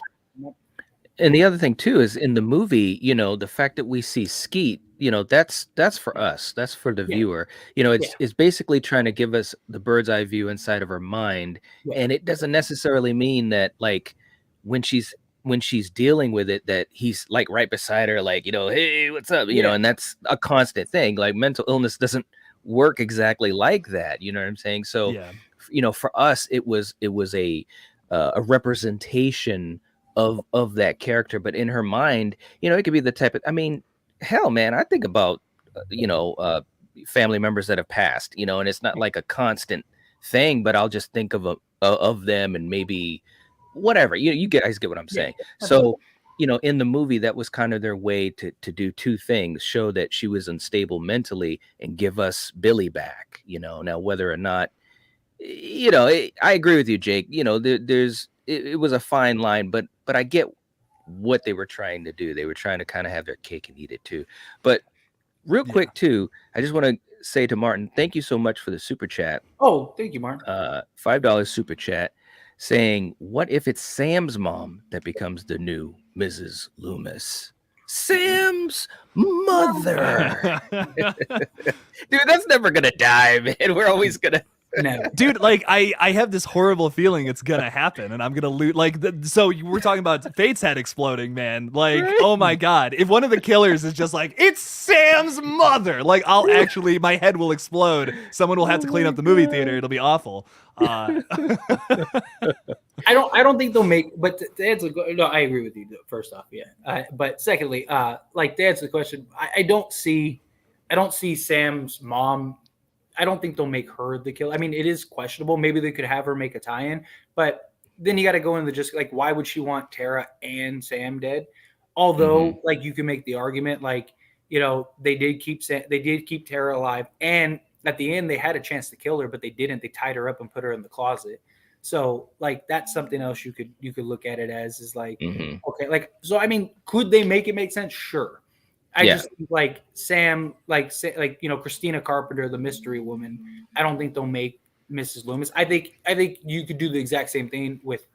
And the other thing too is in the movie, you know, the fact that we see Skeet, you know, that's for us, that's for the viewer. You know, it's basically trying to give us the bird's eye view inside of her mind, and it doesn't necessarily mean that like when she's dealing with it that he's like right beside her, like, you know, hey, what's up, you know, and that's a constant thing. Like mental illness doesn't work exactly like that. You know what I'm saying? So, you know, for us, it was a representation of that character, but in her mind, you know, it could be the type of, I mean, hell, man, I think about, you know, family members that have passed, you know, and it's not like a constant thing, but I'll just think of them and maybe whatever, you guys get what I'm saying. So, you know, in the movie, that was kind of their way to do two things: show that she was unstable mentally and give us Billy back, you know. Now, whether or not, you know, I agree with you, Jake, you know, it was a fine line, but I get what they were trying to do. They were trying to kind of have their cake and eat it too. But real quick too, I just want to say to Martin, thank you so much for the super chat. Oh, thank you, Martin. $5 super chat. saying, "What if it's Sam's mom that becomes the new Mrs. Loomis? Sam's mother." Dude, that's never gonna die, man. We're always gonna. No, dude, like I have this horrible feeling it's gonna happen, and I'm gonna loot. Like, so you were talking about Fate's head exploding, man. Like, oh my god, if one of the killers is just like, it's Sam's mother, like, I'll actually, my head will explode. Someone will have to clean up the movie theater. It'll be awful. I don't think they'll make. But to answer, no, I agree with you. First off, yeah. But secondly, like to answer the question, I don't see Sam's mom. I don't think they'll make her the killer. I mean, it is questionable. Maybe they could have her make a tie-in, but then you got to go into just like, why would she want Tara and Sam dead? Although, like, you can make the argument, like, you know, they did keep Tara alive, and at the end they had a chance to kill her, but they didn't. They tied her up and put her in the closet. So, like, that's something else you could look at it as, is like, okay, like, so I mean, could they make it make sense? Sure. I just think, like, Sam, like, you know, Christina Carpenter, the mystery woman, I don't think they'll make Mrs. Loomis. I think you could do the exact same thing with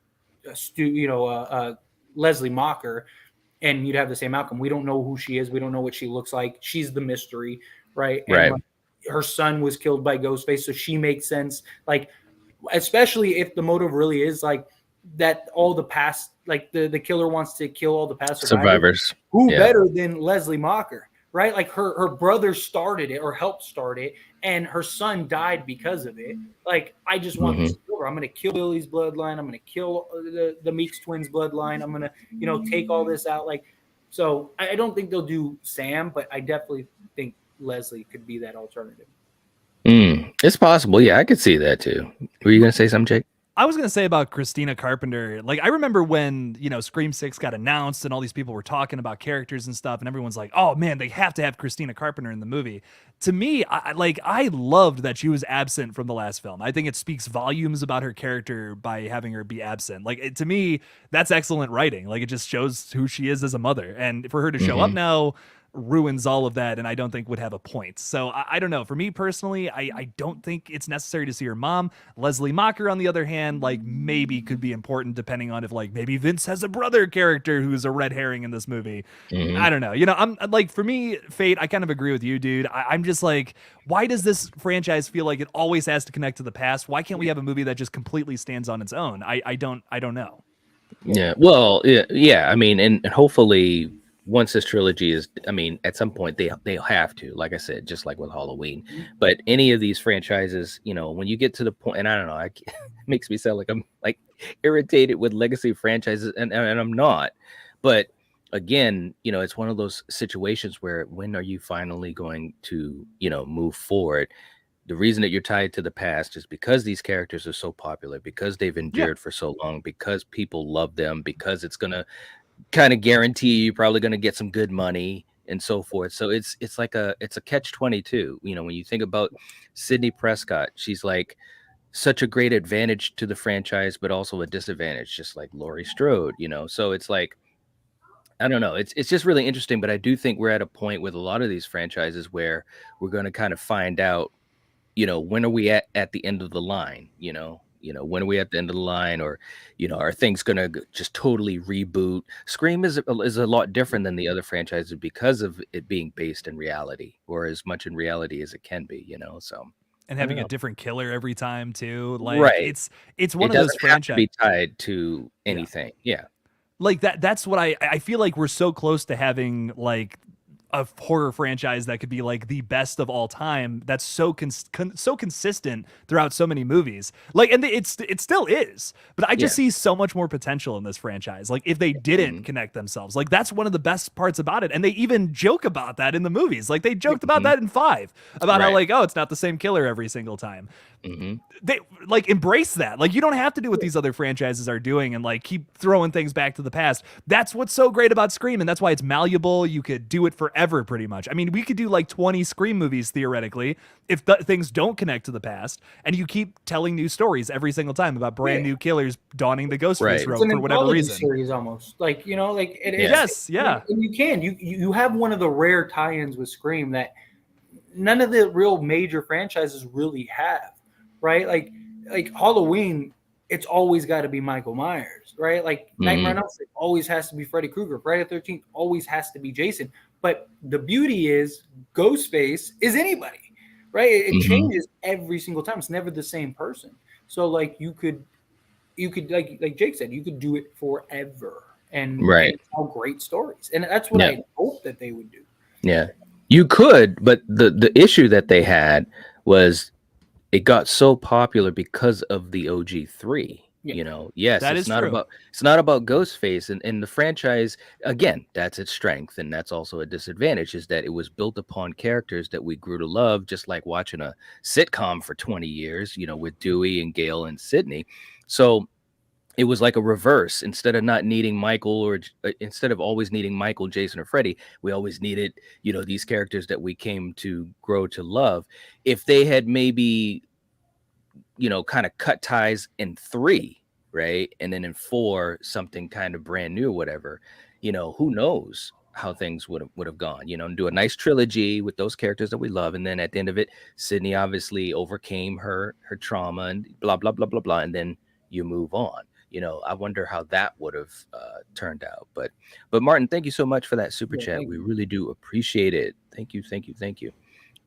Leslie Mocker, and you'd have the same outcome. We don't know who she is. We don't know what she looks like. She's the mystery, right? And like, her son was killed by Ghostface, so she makes sense. Like, especially if the motive really is like that, all the past, like the killer wants to kill all the past survivors. Who better than Leslie Mocker, right? Like, her brother started it or helped start it, and her son died because of it. Like, I just want this over. I'm going to kill Billy's bloodline. I'm going to kill the Meeks twins bloodline. I'm going to, you know, take all this out. Like, so I don't think they'll do Sam, but I definitely think Leslie could be that alternative. It's possible. Yeah, I could see that too. Were you going to say something, Jake? I was going to say about Christina Carpenter. Like, I remember when, you know, Scream 6 got announced and all these people were talking about characters and stuff, and everyone's like, oh man, they have to have Christina Carpenter in the movie. To me, I loved that she was absent from the last film. I think it speaks volumes about her character by having her be absent. Like, to me, that's excellent writing. Like, it just shows who she is as a mother. And for her to show up now ruins all of that, and I don't think would have a point. So I don't know. For me personally, I don't think it's necessary to see her mom. Leslie Mocker, on the other hand, like, maybe could be important depending on if, like, maybe Vince has a brother character who's a red herring in this movie. I don't know. You know, I'm like, for me, Fate, I kind of agree with you, dude. I'm just like, why does this franchise feel like it always has to connect to the past? Why can't we have a movie that just completely stands on its own? I don't know. Yeah. Well, yeah. I mean, and hopefully, once this trilogy is, I mean, at some point they'll have to, like I said, just like with Halloween. But any of these franchises, you know, when you get to the point, and I don't know, it makes me sound like I'm like irritated with legacy franchises, and I'm not. But again, you know, it's one of those situations where, when are you finally going to, you know, move forward? The reason that you're tied to the past is because these characters are so popular, because they've endured for so long, because people love them, because it's gonna kind of guarantee you're probably going to get some good money and so forth. So it's like it's a catch-22. You know, when you think about Sidney Prescott, she's like such a great advantage to the franchise, but also a disadvantage, just like Laurie Strode, you know. So it's like, I don't know. It's just really interesting, but I do think we're at a point with a lot of these franchises where we're going to kind of find out, you know, when are we at the end of the line, you know, when are we at the end of the line, or, you know, are things going to just totally reboot? Scream is a lot different than the other franchises because of it being based in reality, or as much in reality as it can be, you know, so. And having a different killer every time too. Like, it's one of those franchises be tied to anything. Yeah. Like that's what I feel like we're so close to having, like, a horror franchise that could be like the best of all time. That's so so consistent throughout so many movies. Like, and it still is, but I just see so much more potential in this franchise. Like, if they didn't connect themselves, like, that's one of the best parts about it. And they even joke about that in the movies. Like, they joked about that in 5, about how, like, oh, it's not the same killer every single time. They, like, embrace that. Like, you don't have to do what these other franchises are doing and, like, keep throwing things back to the past. That's what's so great about Scream, and that's why it's malleable. You could do it forever, pretty much. I mean, we could do like 20 Scream movies theoretically if things don't connect to the past, and you keep telling new stories every single time about brand new killers donning the Ghostface robe for whatever reason. Series almost, like, you know, like it is. Yes, yeah. And you have one of the rare tie-ins with Scream that none of the real major franchises really have. Right, like Halloween, it's always got to be Michael Myers, right? Like Nightmare on Elm Street always has to be Freddy Krueger. Friday the 13th always has to be Jason. But the beauty is Ghostface is anybody, right? It changes every single time. It's never the same person. So like you could like Jake said, you could do it forever and tell great stories. And that's what I hope that they would do. Yeah, you could, but the issue that they had was it got so popular because of the OG3. Yeah. You know, yes, that it's not about Ghostface, and the franchise, again, that's its strength, and that's also a disadvantage, is that it was built upon characters that we grew to love, just like watching a sitcom for 20 years, you know, with Dewey and Gail and Sydney. So it was like a reverse. Instead of not needing Michael, or instead of always needing Michael, Jason, or Freddy, we always needed, you know, these characters that we came to grow to love. If they had maybe, you know, kind of cut ties in 3, right, and then in 4 something kind of brand new, whatever, you know, who knows how things would have gone, you know, and do a nice trilogy with those characters that we love, and then at the end of it, Sydney obviously overcame her trauma and blah blah blah blah blah, and then you move on. You know, I wonder how that would have turned out. But Martin, thank you so much for that super chat. We really do appreciate it. Thank you.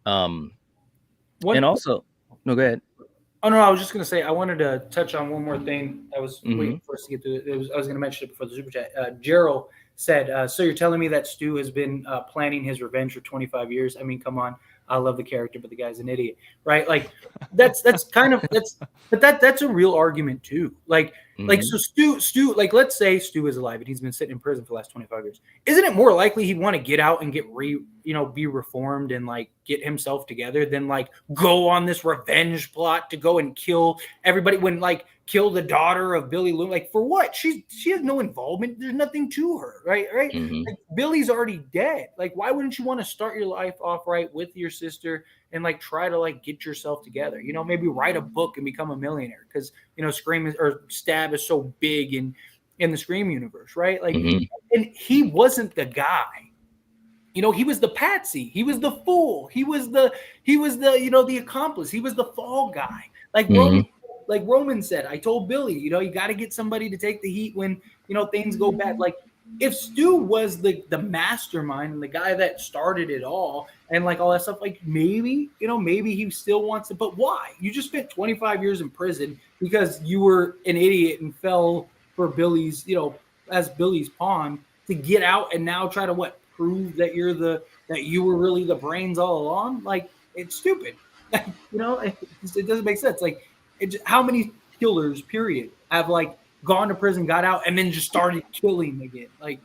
And also, no, go ahead. Oh no, I was just gonna say I wanted to touch on one more thing. I was waiting for us to get to it. I was gonna mention it before the super chat. Gerald said, "So you're telling me that Stu has been planning his revenge for 25 years? I mean, come on, I love the character, but the guy's an idiot, right? Like, that's kind of that's a real argument too. Like so Stu, like let's say Stu is alive and he's been sitting in prison for the last 25 years. Isn't it more likely he'd want to get out and be reformed and like get himself together than like go on this revenge plot to go and kill everybody when like kill the daughter of Billy Loomis? Like for what? She has no involvement. There's nothing to her, right? Like Billy's already dead. Like why wouldn't you want to start your life off right with your sister and like try to like get yourself together? You know, maybe write a book and become a millionaire because you know Stab is so big in the Scream universe, right? Like, and he wasn't the guy. You know, he was the patsy. He was the fool. He was the you know the accomplice. He was the fall guy. Like Roman said, I told Billy, you know, you got to get somebody to take the heat when you know things go bad. Like if Stu was the mastermind and the guy that started it all and like all that stuff, like maybe he still wants to. But why? You just spent 25 years in prison because you were an idiot and fell for Billy's, you know, as Billy's pawn to get out and now try to prove that you were really the brains all along. Like it's stupid. You know, it doesn't make sense. Like how many killers period have like gone to prison, got out, and then just started killing again? Like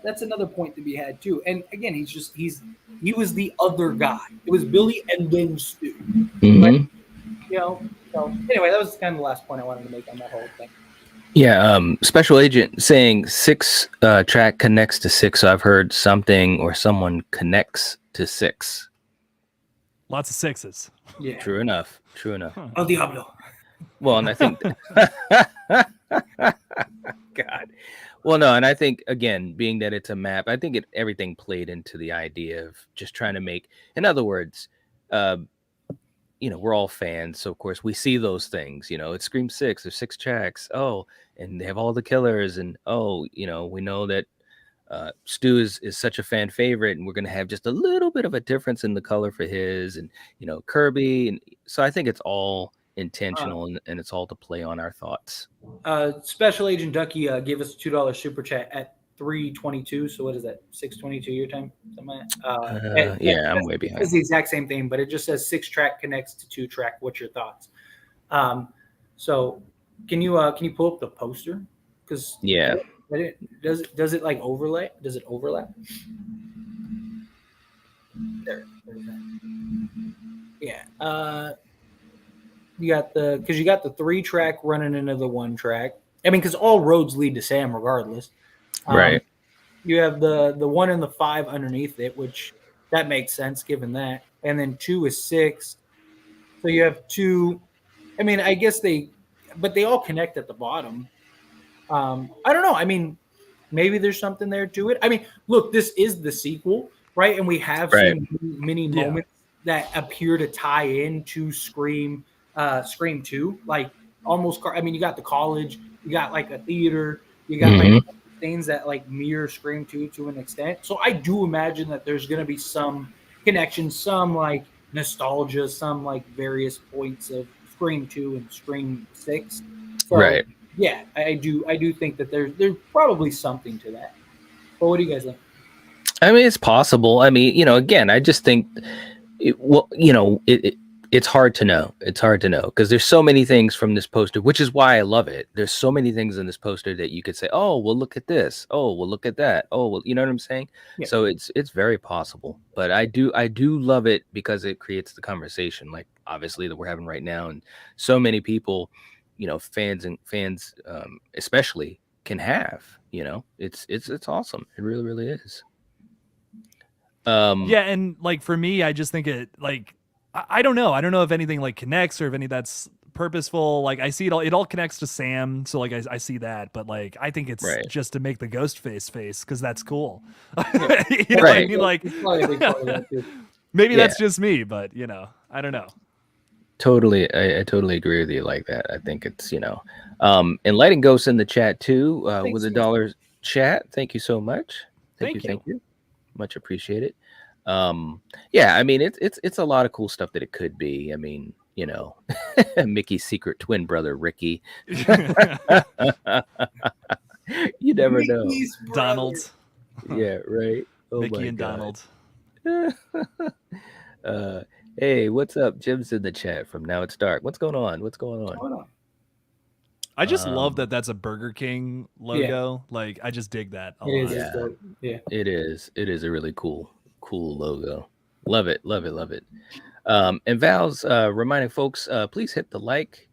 that's another point to be had too. And again, he was the other guy. It was Billy and then Stu. But, you know, so anyway, that was kind of the last point I wanted to make on that whole thing. Yeah, Special Agent saying 6 track connects to 6. So I've heard something or someone connects to 6. Lots of 6s. Yeah. True enough. El Diablo. Well, and I think God. Well, no, and I think again, being that it's a map, I think everything played into the idea of just trying to make, in other words, you know, we're all fans, so of course we see those things. You know, it's Scream 6, there's 6 tracks. Oh, and they have all the killers, and oh, you know, we know that Stu is such a fan favorite, and we're gonna have just a little bit of a difference in the color for his, and you know, Kirby, and so I think it's all intentional and it's all to play on our thoughts. Special Agent Ducky gave us a $2 super chat at 3:22. So what is that? 6:22 your time? Something like that. Yeah, I'm way behind. It's the exact same thing, but it just says 6 track connects to 2 track. What's your thoughts? So can you pull up the poster? Because does it like overlay? Does it overlap? There's that. Yeah. You got the 3 track running into the 1 track. I mean, because all roads lead to Sam regardless. Right. You have the 1 and the 5 underneath it, which that makes sense given that. And then 2 is 6. So you have 2. I mean, I guess they all connect at the bottom. I don't know. I mean, maybe there's something there to it. I mean, look, this is the sequel, right? And we have some mini moments that appear to tie into Scream 2. Like almost. I mean, you got the college, you got like a theater, you got like things that like mirror Scream 2 to an extent. So I do imagine that there's going to be some connection, some like nostalgia, some like various points of Scream 2 and Scream 6. So, right. Yeah, I do think that there's probably something to that. But what do you guys think? I mean, it's possible. I mean, again, I just think, it's hard to know. It's hard to know because there's so many things from this poster, which is why I love it. There's so many things in this poster that you could say, oh, well, look at this. Oh, well, look at that. Oh, well, you know what I'm saying? Yeah. So it's very possible. But I do love it because it creates the conversation, like obviously that we're having right now, and so many people, fans especially can have. It's awesome. It really, really is. Yeah, and like for me, I just think it like I don't know if anything like connects or if any that's purposeful. Like I see it all connects to Sam, so like I see that, but like I think it's just to make the ghost face because that's cool. You know what I mean? Like maybe that's just me, but I don't know. Totally, I totally agree with you like that. I think it's Enlighten Ghosts in the chat too with $1 chat. Thank you so much. Thank you. Much appreciated. Yeah, I mean it's a lot of cool stuff that it could be. I mean, Mickey's secret twin brother Ricky. You never know. Donald. Yeah, right. Oh, Mickey and God. Donald. Hey, what's up? Jim's in the chat from Now It's Dark. What's going on? I just love that that's a Burger King logo. Yeah. Like I just dig that a lot. Yeah. It is a really cool logo. Love it. And Val's reminding folks, please hit the like.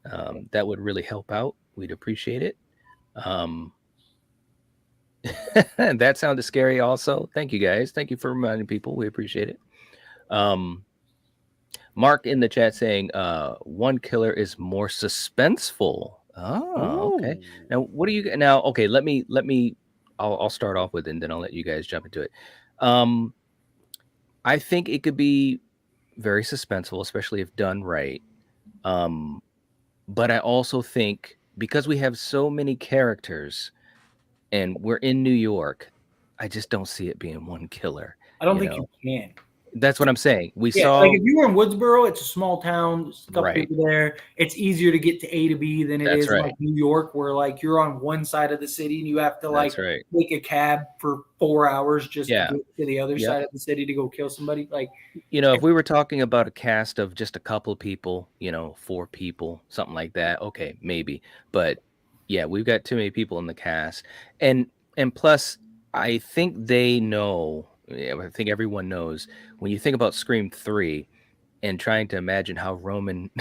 That would really help out. We'd appreciate it. That sounded scary also. Thank you guys. Thank you for reminding people. We appreciate it. Mark in the chat saying one killer is more suspenseful. Oh, okay. Now what do you now? Okay, let me. I'll start off with it, and then I'll let you guys jump into it. I think it could be very suspenseful, especially if done right. But I also think because we have so many characters, and we're in New York, I just don't see it being one killer. I don't think you can. That's what I'm saying. We saw like if you were in Woodsboro, it's a small town, there's a couple people there. It's easier to get to A to B than it is like New York, where like you're on one side of the city and you have to like take a cab for 4 hours just to get to the other side of the city to go kill somebody. Like if we were talking about a cast of just a couple people, 4 people, something like that, okay, maybe. But yeah, we've got too many people in the cast. And plus I think they know. Yeah, I think everyone knows when you think about Scream 3 and trying to imagine how Roman,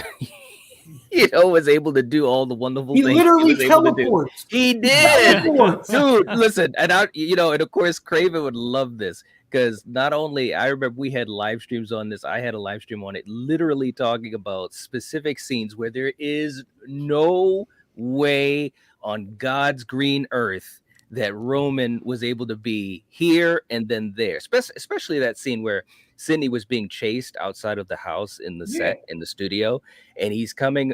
was able to do all the wonderful things. He literally teleports. He did, dude. Listen, and and of course Craven would love this because not only I remember we had live streams on this. I had a live stream on it, literally talking about specific scenes where there is no way on God's green earth that Roman was able to be here and then there, especially that scene where Sydney was being chased outside of the house in the set in the studio, and he's coming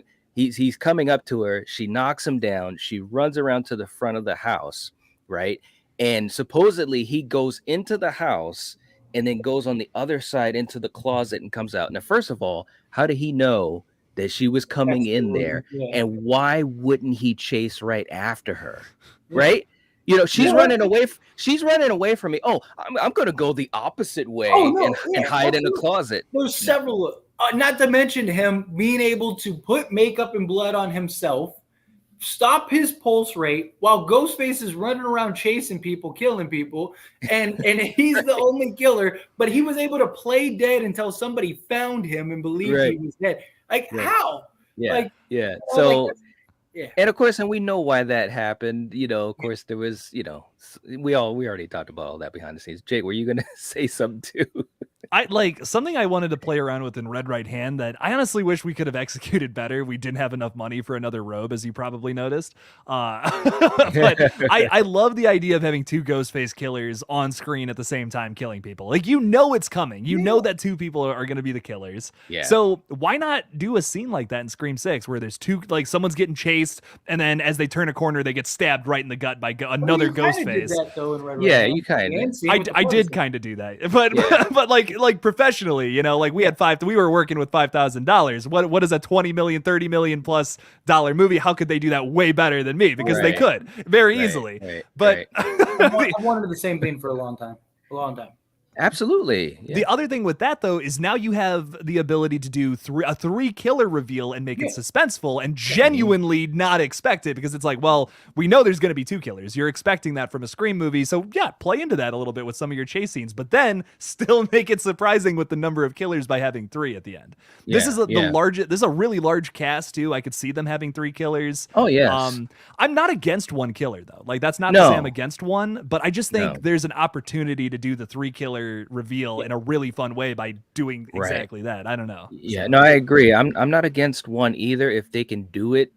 up to her. She knocks him down. She runs around to the front of the house, right? And supposedly he goes into the house and then goes on the other side into the closet and comes out. Now, first of all, how did he know that she was coming in there? And why wouldn't he chase right after her? Right? She's running away. She's running away from me. Oh, I'm going to go the opposite way and hide in a closet. There's several, not to mention him being able to put makeup and blood on himself, stop his pulse rate while Ghostface is running around chasing people, killing people, and he's the only killer. But he was able to play dead until somebody found him and believed he was dead. Like how? Yeah, So. Yeah. And of course, and we know why that happened. Of course, there was, we already talked about all that behind the scenes. Jake, were you gonna say something too? I like something I wanted to play around with in Red Right Hand that I honestly wish we could have executed better. We didn't have enough money for another robe, as you probably noticed. But I love the idea of having two Ghostface killers on screen at the same time killing people. Like, you know it's coming. You know that two people are going to be the killers. Yeah. So why not do a scene like that in Scream 6 where there's two, like someone's getting chased and then as they turn a corner, they get stabbed right in the gut by another Ghostface. You kind of. I did kind of do that, but like professionally, you know, like we were working with $5,000. What is a 20 million, 30 million plus dollar movie? How could they do that way better than me? Because they could very easily. But I wanted the same thing for a long time. Absolutely. Yeah. The other thing with that, though, is now you have the ability to do a three killer reveal and make it suspenseful and genuinely not expect it, because it's like, well, we know there's going to be two killers. You're expecting that from a Scream movie. So yeah, play into that a little bit with some of your chase scenes, but then still make it surprising with the number of killers by having three at the end. This is the largest. This is a really large cast too. I could see them having three killers. Oh yes. I'm not against one killer though. Like, that's not to say I'm against one, but I just think there's an opportunity to do the three killer reveal in a really fun way by doing exactly that. I don't know. Yeah, no, I agree. I'm not against one either if they can do it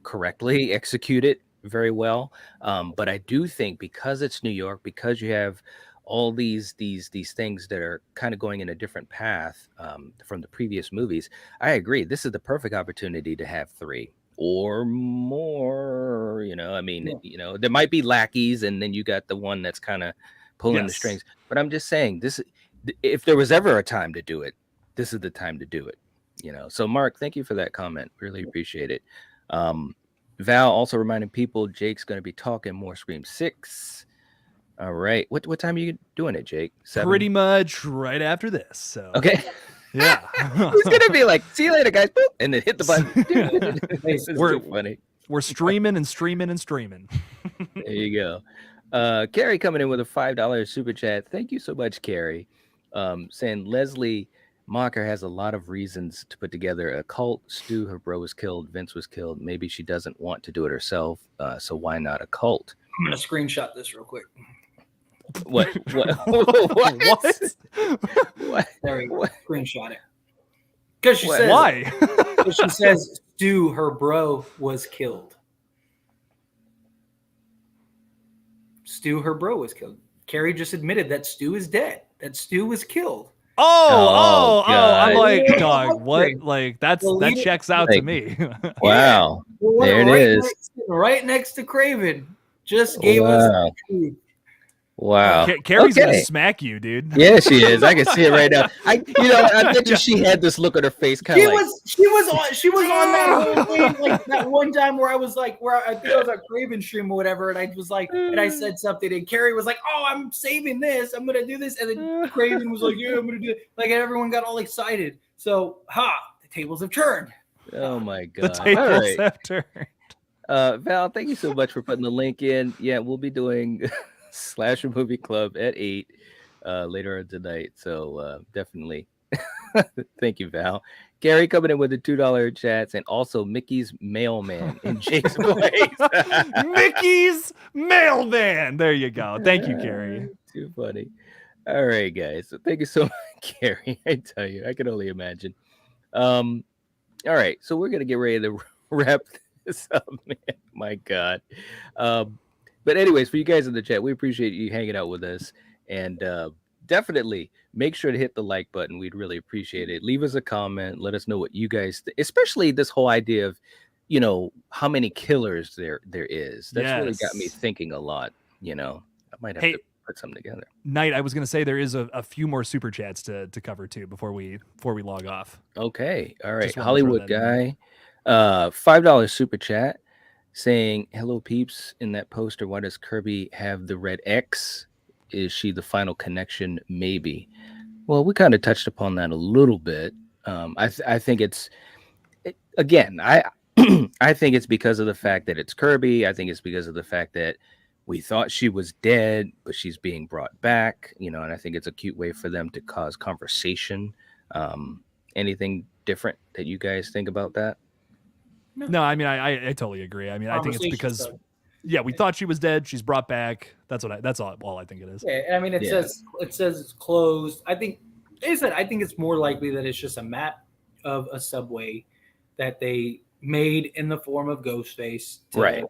correctly, execute it very well. But I do think because it's New York, because you have all these things that are kind of going in a different path from the previous movies, I agree. This is the perfect opportunity to have three or more. You know, I mean, you know, there might be lackeys, and then you got the one that's kind of pulling the strings. But I'm just saying, this, if there was ever a time to do it, this is the time to do it. You know. So Mark, thank you for that comment. Really appreciate it. Val also reminding people Jake's going to be talking more Scream 6. All right. What time are you doing it, Jake? 7? Pretty much right after this. So okay. Yeah. He's gonna be like, see you later, guys. Boop, and then hit the button. We're funny. We're streaming and streaming and streaming. There you go. Carrie coming in with a $5 super chat. Thank you so much, Carrie. Saying Leslie Mocker has a lot of reasons to put together a cult. Stu, her bro was killed. Vince was killed. Maybe she doesn't want to do it herself. So why not a cult? I'm gonna screenshot this real quick. What? There we go. Screenshot it. Because she says why? She says Stu, her bro, was killed. Stu, her bro, was killed. Carrie just admitted that Stu is dead. That Stu was killed. Oh! I'm like, dog, what? Like, that checks out to me. Wow. There it is. Right next to Craven. Just gave us the truth. Wow. Carrie's gonna smack you, dude. Yeah, she is. I can see it right now. I bet you she had this look on her face. She was on that whole thing, like that one time where I was like, where I think it was a Craven stream or whatever, and I was like, and I said something, and Carrie was like, "Oh, I'm saving this. I'm gonna do this," and then Craven was like, "Yeah, I'm gonna do it." Like, and everyone got all excited. So, the tables have turned. Oh my god, the tables have turned. Val, thank you so much for putting the link in. Yeah, we'll be doing Slasher Movie Club at 8 later on tonight. So definitely thank you, Val. Gary coming in with the $2 chats, and also Mickey's mailman in Jake's voice. Mickey's mailman. There you go. Thank you, Gary. Too funny. All right, guys. So thank you so much, Gary. I tell you, I can only imagine. All right, so we're gonna get ready to wrap this up, man. My God. But anyways, for you guys in the chat, we appreciate you hanging out with us, and definitely make sure to hit the like button. We'd really appreciate it. Leave us a comment. Let us know what you guys think, especially this whole idea of, you know, how many killers there is. That's really got me thinking a lot. You know, I might have to put something together. Knight, I was going to say there is a few more super chats to cover too before we log off. Okay, all right. Hollywood guy, $5 super chat. Saying, hello, peeps. In that poster, why does Kirby have the red X? Is she the final connection? Maybe. Well, we kind of touched upon that a little bit. I think again, I think it's because of the fact that it's Kirby. I think it's because of the fact that we thought she was dead, but she's being brought back, you know, and I think it's a cute way for them to cause conversation. Anything different that you guys think about that? No, I mean, I totally agree. I mean, I think it's because yeah, we thought she was dead. She's brought back. That's all I think it is. Yeah, I mean, it says it's closed. I think, like I said, I think it's more likely that it's just a map of a subway that they made in the form of Ghostface to,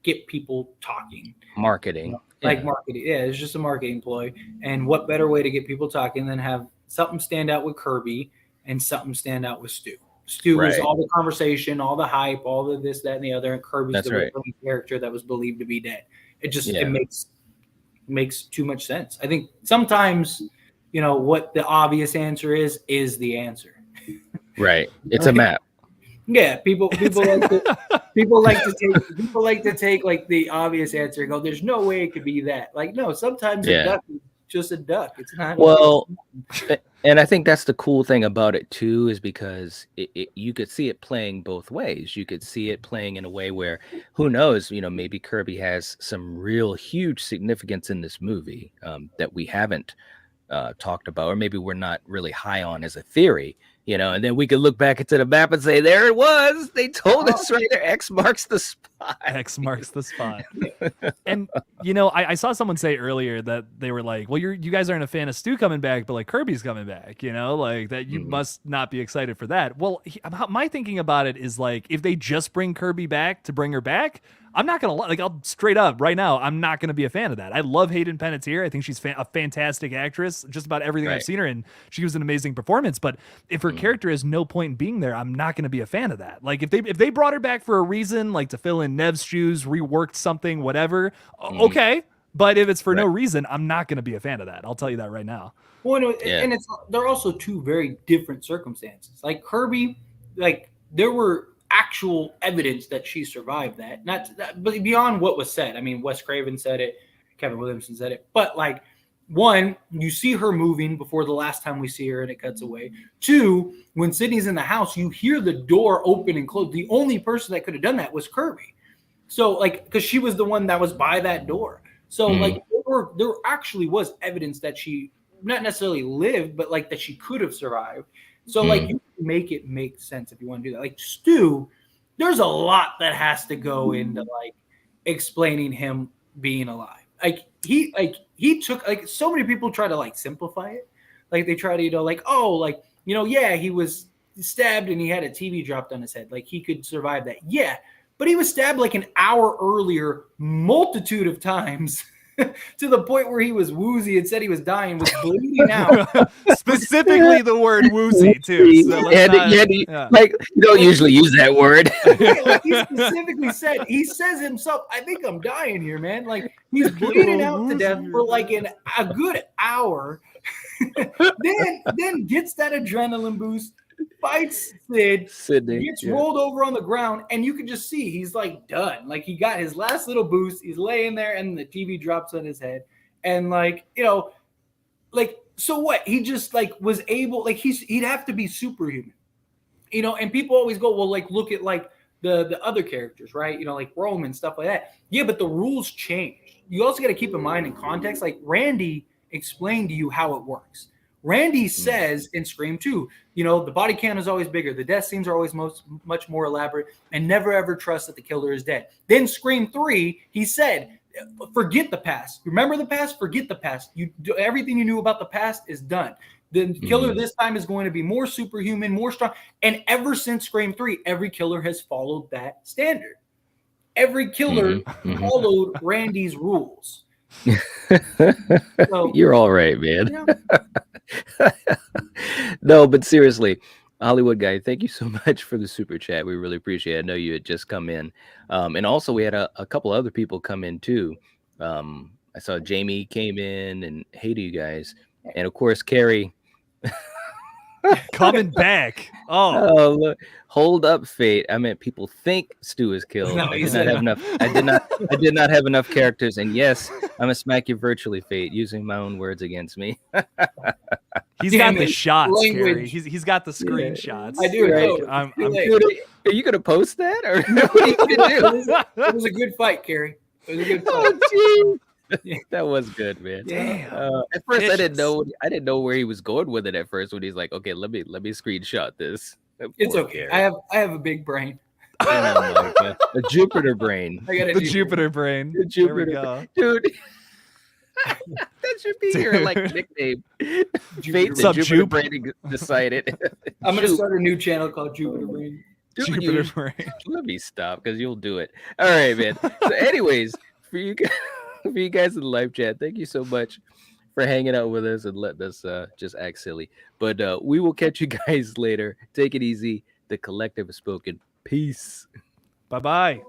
get people talking. Marketing. Marketing. Yeah, it's just a marketing ploy. And what better way to get people talking than have something stand out with Kirby and something stand out with Stu. Stu was all the conversation, all the hype, all the this, that, and the other, and Kirby's the only character that was believed to be dead. It just it makes too much sense. I think sometimes, what the obvious answer is the answer. Right. It's a map. Yeah, people like to take like the obvious answer and go, "There's no way it could be that." Like, no, sometimes a duck is just a duck. It's not. Well, and I think that's the cool thing about it too, is because you could see it playing both ways. You could see it playing in a way where, who knows, maybe Kirby has some real huge significance in this movie that we haven't talked about, or maybe we're not really high on as a theory. And then we could look back into the map and say, there it was. They told us right there. X marks the spot. X marks the spot. And, I saw someone say earlier that they were like, well, you guys aren't a fan of Stu coming back, but like Kirby's coming back, like that you must not be excited for that. Well, my thinking about it is like, if they just bring Kirby back to bring her back, I'm not going to like, I'll straight up right now, I'm not going to be a fan of that. I love Hayden Panettiere. I think she's a fantastic actress, just about everything I've seen her in. She was an amazing performance, but if her character has no point in being there, I'm not going to be a fan of that. Like if they brought her back for a reason, like to fill in Nev's shoes, reworked something, whatever. Okay. But if it's for no reason, I'm not going to be a fan of that. I'll tell you that right now. Well, and they're also two very different circumstances. Like Kirby, like there were actual evidence that she survived that, but beyond what was said. I mean, Wes Craven said it, Kevin Williamson said it, but like, one, you see her moving before the last time we see her and it cuts away. Two, when Sydney's in the house, you hear the door open and close. The only person that could have done that was Kirby. So like, because she was the one that was by that door. So like there actually was evidence that she not necessarily lived, but like that she could have survived. So like you can make it make sense if you want to do that. Like Stu, there's a lot that has to go into like explaining him being alive. Like he took, like, so many people try to like simplify it. Like they try to, he was stabbed and he had a TV dropped on his head. Like he could survive that. Yeah. But he was stabbed like an hour earlier, multitude of times. To the point where he was woozy and said he was dying, was bleeding out. Specifically the word woozy, too. So like, you don't usually use that word. Like he specifically said, he says himself, I think I'm dying here, man. Like he's bleeding out to death for like a good hour. then gets that adrenaline boost, fights Sydney, gets rolled over on the ground, and you can just see he's like done. Like he got his last little boost. He's laying there, and the TV drops on his head, and so what? He just like was able, like he'd have to be superhuman, And people always go, well, like look at like the other characters, right? Like Roman, stuff like that. Yeah, but the rules change. You also got to keep in mind in context. Like Randy explained to you how it works. Randy says in Scream 2, the body count is always bigger. The death scenes are always much more elaborate, and never ever trust that the killer is dead. Then Scream 3, he said, forget the past. Remember the past? Forget the past. Everything you knew about the past is done. The killer this time is going to be more superhuman, more strong. And ever since Scream 3, every killer has followed that standard. Every killer followed Randy's rules. So, you're all right, man. No, but seriously, Hollywood guy, thank you so much for the super chat. We really appreciate it. I know you had just come in, and also we had a couple other people come in too. I saw Jamie came in, and hey to you guys, and of course Carrie coming back. Oh, look. Hold up, Fate. I meant people think Stu is killed. No, I did not have enough. I did not have enough characters. And yes, I'm gonna smack you virtually, Fate, using my own words against me. He's got the shots, Gary. He's got the screenshots. I do. Right? Are you gonna post that, or what are you gonna do? It was a good fight, Carrie. It was a good fight. Oh, that was good, man. Damn. At first, I didn't know where he was going with it. At first, when he's like, "Okay, let me screenshot this." It's okay. I have a big brain. Oh my God. A Jupiter brain. The Jupiter brain. The Jupiter, there we go. dude. That should be your like nickname. Fate the Jupiter brain decided. I'm gonna start a new channel called Jupiter Brain. Jupiter brain. Let me stop because you'll do it. All right, man. So, anyways, for you guys in the live chat, thank you so much for hanging out with us and letting us just act silly. But we will catch you guys later. Take it easy. The collective has spoken. Peace. Bye-bye.